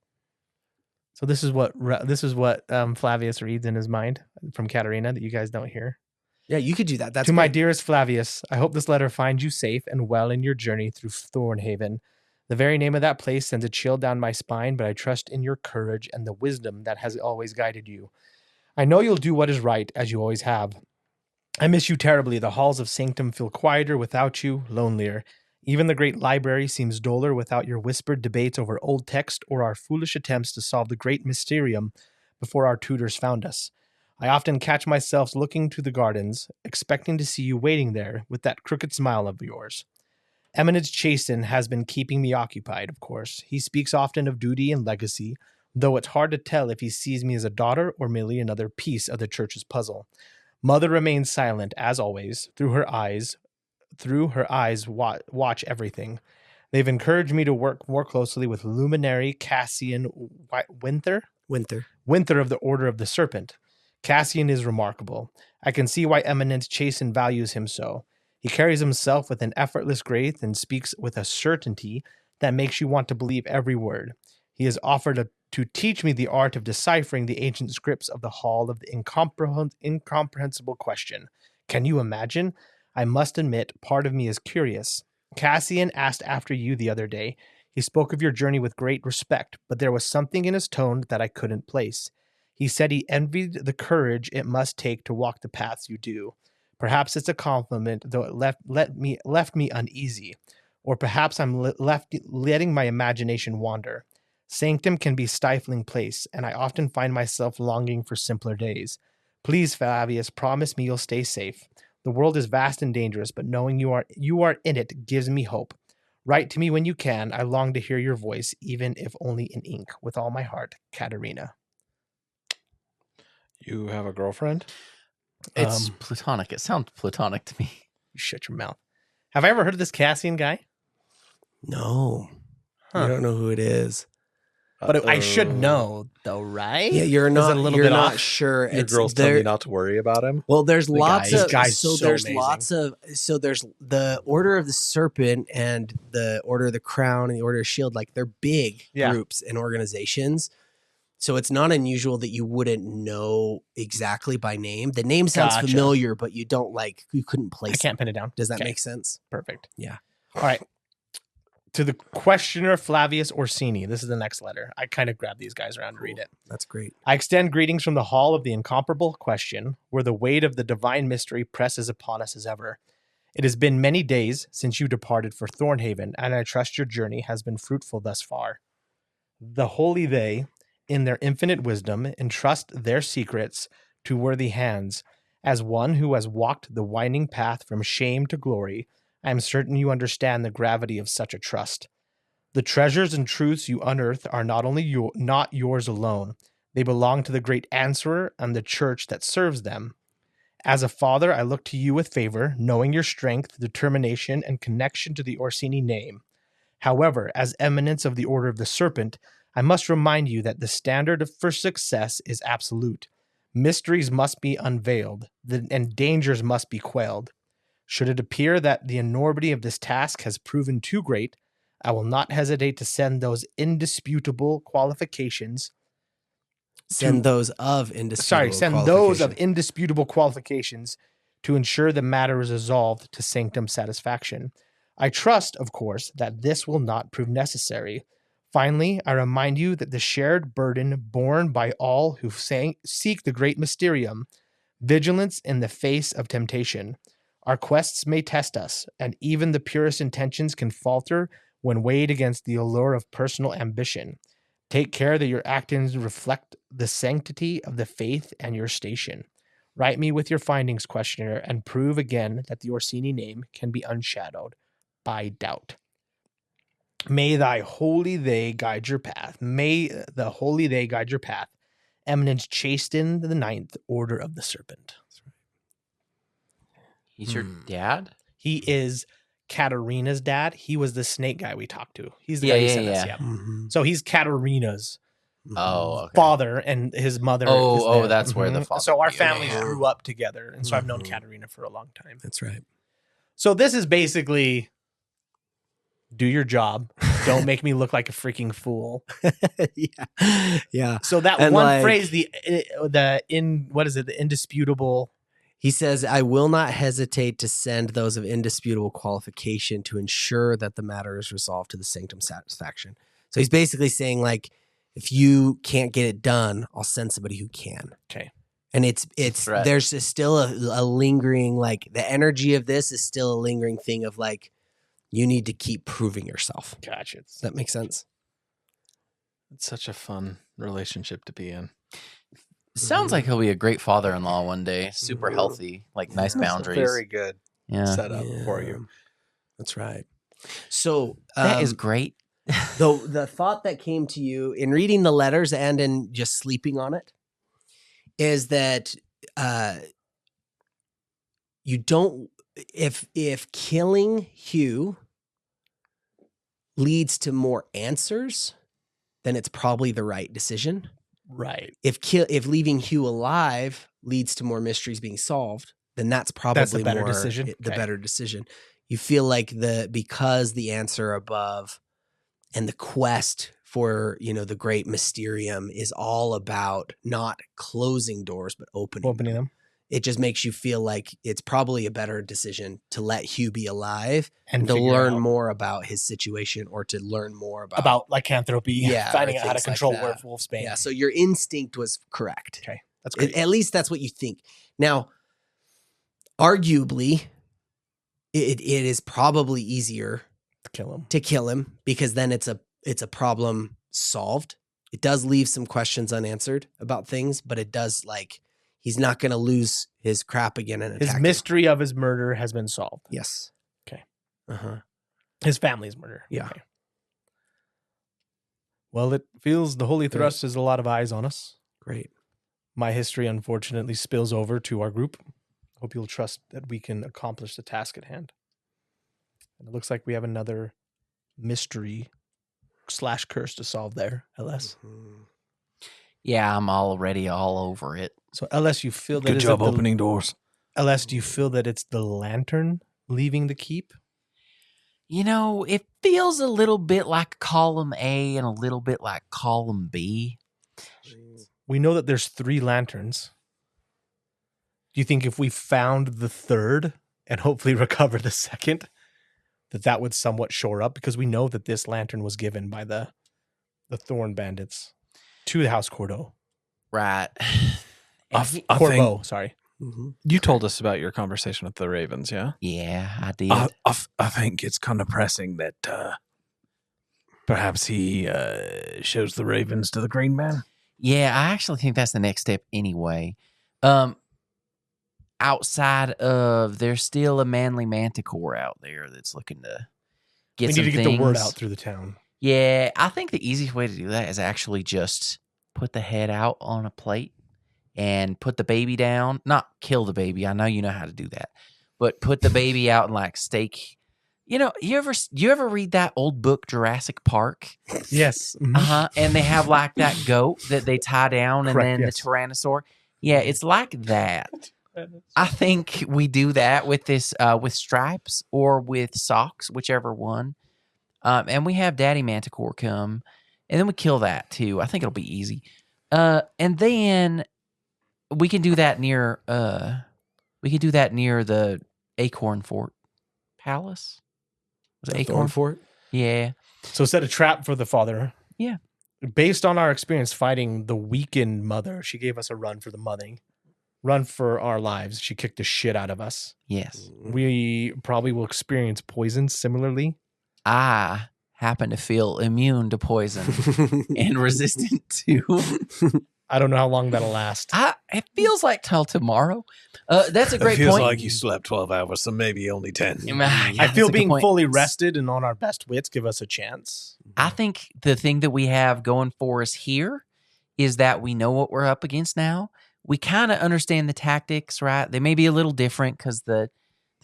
So this is what Flavius reads in his mind from Katerina that you guys don't hear. Yeah, you could do that. That's to my great. dearest Flavius, I hope this letter finds you safe and well in your journey through Thornhaven. The very name of that place sends a chill down my spine, but I trust in your courage and the wisdom that has always guided you. I know you'll do what is right, as you always have. I miss you terribly. The halls of Sanctum feel quieter without you, lonelier. Even the great library seems duller without your whispered debates over old text or our foolish attempts to solve the great mysterium before our tutors found us. I often catch myself looking to the gardens, expecting to see you waiting there with that crooked smile of yours. Eminence Chasten has been keeping me occupied, of course. He speaks often of duty and legacy, though it's hard to tell if he sees me as a daughter or merely another piece of the church's puzzle. Mother remains silent, as always. Through her eyes, watch everything. They've encouraged me to work more closely with luminary Cassian Winter of the Order of the Serpent. Cassian is remarkable. I can see why Eminence Chasten values him so. He carries himself with an effortless grace and speaks with a certainty that makes you want to believe every word. He has offered to teach me the art of deciphering the ancient scripts of the Hall of the Incomprehensible Question. Can you imagine? I must admit, part of me is curious. Cassian asked after you the other day. He spoke of your journey with great respect, but there was something in his tone that I couldn't place. He said he envied the courage it must take to walk the paths you do. Perhaps it's a compliment, though it left me uneasy. Or perhaps I'm letting my imagination wander. Sanctum can be a stifling place, and I often find myself longing for simpler days. Please, Flavius, promise me you'll stay safe. The world is vast and dangerous, but knowing you are in it gives me hope. Write to me when you can. I long to hear your voice, even if only in ink. With all my heart, Katerina. You have a girlfriend? It's platonic. It sounds platonic to me. You shut your mouth. Have I ever heard of this Cassian guy? No, Huh. you don't know who it is. But I should know, though, right? Yeah, you're Is not. it a little You're bit not off? sure. Your girl's telling you not to worry about him? Well, there's lots guy- of this guy's so so there's amazing. lots of so there's the Order of the Serpent and the Order of the Crown and the Order of Shield. Like they're big groups and organizations. So it's not unusual that you wouldn't know exactly by name. The name sounds Gotcha. familiar, but you couldn't place I can't pin it down. it. Does that Okay. make sense? Perfect. Yeah. All right. To the questioner Flavius Orsini. This is the next letter. I kind of grabbed these guys around to read it. That's great. I extend greetings from the Hall of the Incomparable Question, where the weight of the divine mystery presses upon us as ever. It has been many days since you departed for Thornhaven, and I trust your journey has been fruitful thus far. The holy they, in their infinite wisdom, entrust their secrets to worthy hands, As one who has walked the winding path from shame to glory, I am certain you understand the gravity of such a trust. The treasures and truths you unearth are not only not yours alone, they belong to the great Answerer and the church that serves them. As a father, I look to you with favor, knowing your strength, determination, and connection to the Orsini name. However, as eminence of the Order of the Serpent, I must remind you that the standard for success is absolute. Mysteries must be unveiled, and dangers must be quelled. Should it appear that the enormity of this task has proven too great, I will not hesitate to send those indisputable qualifications. Send those of indisputable qualifications to ensure the matter is resolved to sanctum satisfaction. I trust, of course, that this will not prove necessary. Finally, I remind you that the shared burden borne by all who seek the great mysterium, vigilance in the face of temptation. Our quests may test us, and even the purest intentions can falter when weighed against the allure of personal ambition. Take care that your actions reflect the sanctity of the faith and your station. Write me with your findings, questioner, and prove again that the Orsini name can be unshadowed by doubt. May thy holy they guide your path. May the holy they guide your path. Eminence chasten the 9th Order of the Serpent. He's your dad? He is Katarina's dad. He was the snake guy we talked to. He's the guy who sent us. Yeah. Mhm. So he's Katarina's Oh, okay. father, and his mother. Oh, is that's where the father So our would be. Okay, families yeah. grew up together, and so I've known Mhm. Katarina for a long time. That's right. So this is basically do your job. Don't make me look like a freaking fool. Yeah. Yeah. So that And one like- phrase, the indisputable. He says, I will not hesitate to send those of indisputable qualification to ensure that the matter is resolved to the sanctum satisfaction. So he's basically saying, like, if you can't get it done, I'll send somebody who can. Okay. And it's Right. there's still a lingering, like, the energy of this is still a lingering thing of, like, you need to keep proving yourself. Gotcha. Does that make sense? It's such a fun relationship to be in. Sounds like he'll be a great father-in-law one day. Super Mhm. healthy, like nice Yeah. boundaries. Very good yeah, setup for you. Yeah. That's right. So that is great. the thought that came to you in reading the letters and in just sleeping on it is that you don't if killing Hugh leads to more answers, then it's probably the right decision. Right. If leaving Hugh alive leads to more mysteries being solved, then that's probably the better more decision? the Okay. better decision. You feel like because the answer above and the quest for, the great mysterium is all about not closing doors, but opening them. It just makes you feel like it's probably a better decision to let Hugh be alive and to figure learn out more about his situation or to learn more about lycanthropy, Yeah, finding or out how to things like control that. werewolf bane. Yeah, so your instinct was correct. Okay, that's great. At least that's what you think. Now, arguably, it is probably easier to kill him because then it's a problem solved. It does leave some questions unanswered about things, but it does, like, he's not going to lose his crap again and His attack mystery of his murder has been solved. Yes. Okay. Uh-huh. His family's murder. Yeah. Okay. Well, it feels the Holy Thrust has a lot of eyes on us. Great. My history, unfortunately, spills over to our group. Hope you'll trust that we can accomplish the task at hand. And it looks like we have another mystery / curse to solve there, LS. Mhm. Yeah, I'm already all over it. So, LS, you feel that Good is job it the- opening doors. LS, do you feel that it's the lantern leaving the keep? It feels a little bit like column A and a little bit like column B. We know that there's 3 lanterns. Do you think if we found the third and hopefully recover the second, that would somewhat shore up? Because we know that this lantern was given by the Thorn Bandits to the House Corbeau. Right. I Corbeau, think sorry. Mhm. You told us about your conversation with the Ravens, yeah? Yeah, I did. I think it's kind of pressing that perhaps he shows the ravens to the Green Man. Yeah, I actually think that's the next step anyway. outside of, there's still a manly manticore out there that's looking to get We some need to get the word things. out through the town. Yeah, I think the easiest way to do that is actually just put the head out on a plate and put the baby down. Not kill the baby. I know you know how to do that, but put the baby out and like steak. You know, you ever read that old book Jurassic Park? Yes. And they have like that goat that they tie down, and Correct, then yes. the Tyrannosaur. Yeah, it's like that. I think we do that with this, with stripes or with socks, whichever one. And we have Daddy Manticore come, and then we kill that too. I think it'll be easy. And then we can do that near the Acorn Fort Palace. Was it Acorn Fort? Yeah. So set a trap for the father. Yeah. Based on our experience fighting the weakened mother, she gave us a run for the mothering. Run for our lives. She kicked the shit out of us. Yes. We probably will experience poison similarly. I happen to feel immune to poison and resistant to. I don't know how long that'll last. It feels like till tomorrow. That's a great It feels point. like you slept 12 hours, so maybe only 10. Yeah, I that's feel a good being point. fully rested and on our best wits give us a chance. I think the thing that we have going for us here is that we know what we're up against now. We kind of understand the tactics, right? They may be a little different because the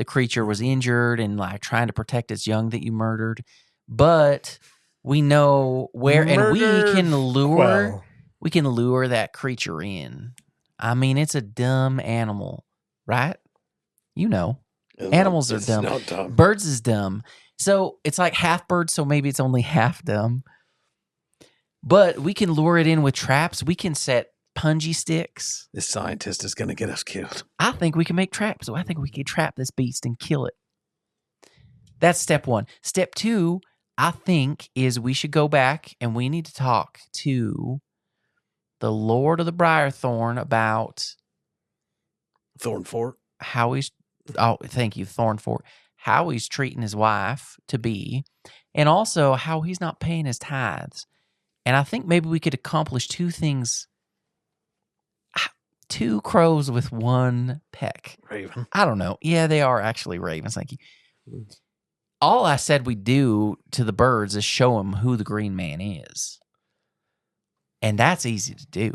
creature was injured and like trying to protect its young that you murdered, but we know where, and we can lure. Well, We can lure that creature in. I mean, it's a dumb animal, right? You know, animals are dumb. Not dumb. Birds is dumb. So it's like half bird, so maybe it's only half dumb. But we can lure it in with traps. We can set punji sticks. This scientist is going to get us killed. I think we can make traps. So I think we can trap this beast and kill it. That's step one. Step two, I think, is we should go back and we need to talk to the Lord of the Briarthorn about Thorn Fort. how he's, oh, thank you, Thornfort, how he's treating his wife to be, and also how he's not paying his tithes. And I think maybe we could accomplish two things, two crows with one peck. Raven. I don't know. Yeah, they are actually ravens. Thank you. All I said we do to the birds is show them who the green man is. And that's easy to do.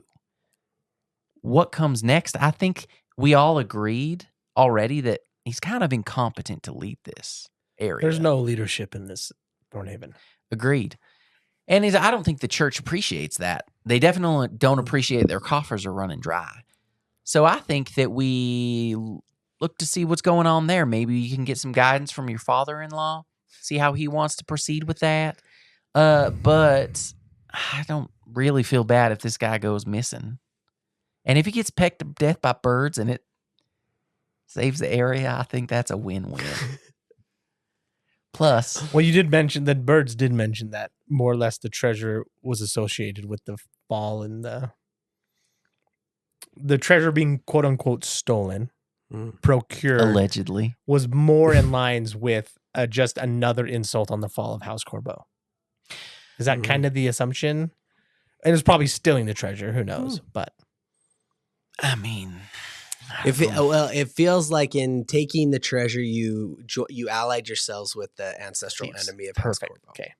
What comes next? I think we all agreed already that he's kind of incompetent to lead this area. there's no leadership in this Thornhaven. Agreed. And I don't think the church appreciates that. They definitely don't appreciate their coffers are running dry. So I think that we look to see what's going on there. Maybe you can get some guidance from your father-in-law, see how he wants to proceed with that. But I don't really feel bad if this guy goes missing. And if he gets pecked to death by birds and it saves the area, I think that's a win-win. Plus, Well, you did mention that birds did mention that more or less the treasure was associated with the fall and the treasure being quote unquote stolen, procured, allegedly. was more in lines with just another insult on the fall of House Corbeau. Is that kind of the assumption? And it's probably stealing the treasure. Who knows? But I mean, It feels like in taking the treasure, you allied yourselves with the ancestral Thieves. enemy of House Perfect. Corbeau. Okay.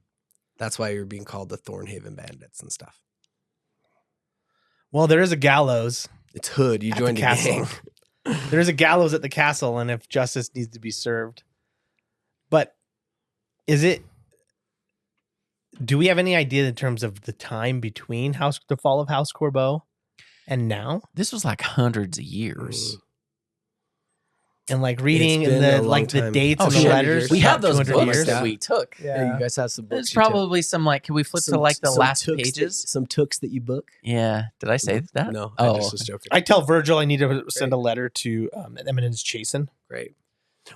That's why you're being called the Thornhaven Bandits and stuff. Well, there is a gallows. It's Hood. You At joined the the castle. gang. There is a gallows at the castle, and if justice needs to be served. But do we have any idea in terms of the time between the fall of House Corbeau and now? this was like hundreds of years. And like reading It's and been a the long like the time. dates Oh, and the shit. letters. We have those 200 books years. that we took. Yeah, you guys have some books. There's you took. probably some like, can we flip to like the last tooks pages? some tooks that you book. Yeah. Did I say that? No, I Oh, just was joking. I tell Virgil I need to send a letter to Eminence Chasen. Great.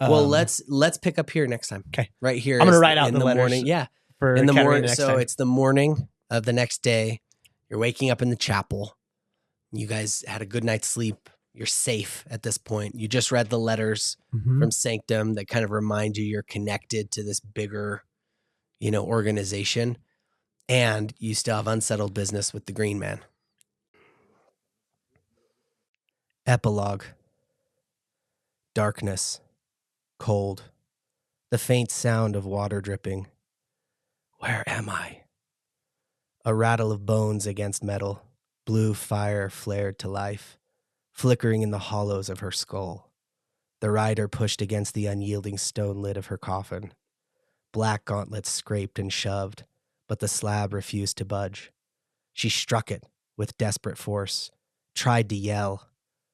Well, Um, let's pick up here next time. 'Kay. Right here. I'm gonna is write out in the letters morning. Yeah, for in the Katarina morning. next So time. it's the morning of the next day. You're waking up in the chapel. You guys had a good night's sleep. You're safe at this point. You just read the letters from Sanctum that kind of remind you you're connected to this bigger, organization, and you still have unsettled business with the Green Man. Epilogue. Darkness. Cold. The faint sound of water dripping. Where am I? A rattle of bones against metal. Blue fire flared to life, flickering in the hollows of her skull. The rider pushed against the unyielding stone lid of her coffin. Black gauntlets scraped and shoved, but the slab refused to budge. She struck it with desperate force, tried to yell,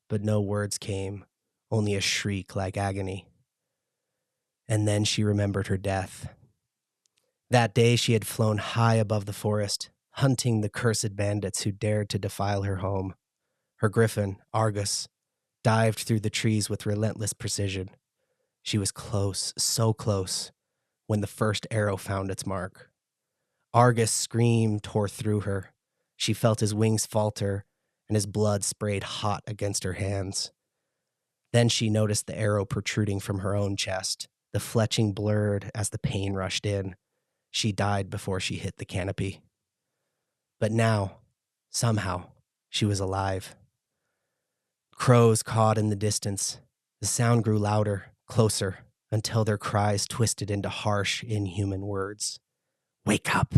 but no words came, only a shriek like agony. And then she remembered her death. That day she had flown high above the forest, hunting the cursed bandits who dared to defile her home. Her griffin, Argus, dived through the trees with relentless precision. She was close, so close, when the first arrow found its mark. Argus' scream tore through her. She felt his wings falter, and his blood sprayed hot against her hands. Then she noticed the arrow protruding from her own chest, the fletching blurred as the pain rushed in. She died before she hit the canopy. But now, somehow, she was alive. Crows cawed in the distance. The sound grew louder, closer, until their cries twisted into harsh, inhuman words. Wake up!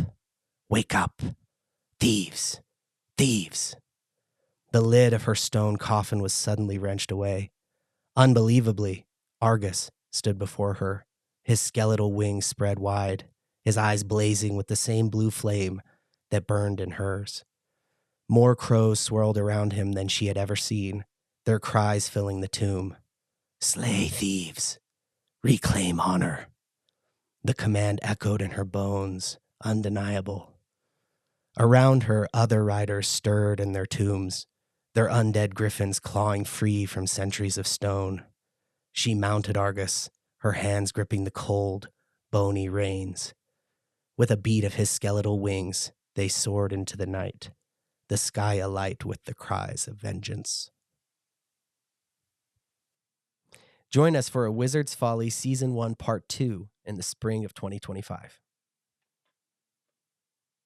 Wake up! Thieves! Thieves! The lid of her stone coffin was suddenly wrenched away. Unbelievably, Argus stood before her, his skeletal wings spread wide, his eyes blazing with the same blue flame that burned in hers. More crows swirled around him than she had ever seen, their cries filling the tomb. Slay thieves. Reclaim honor. The command echoed in her bones, undeniable. Around her, other riders stirred in their tombs, their undead griffins clawing free from centuries of stone. She mounted Argus, her hands gripping the cold, bony reins. With a beat of his skeletal wings, they soared into the night, the sky alight with the cries of vengeance. Join us for A Wizard's Folly Season 1 Part 2 in the spring of 2025.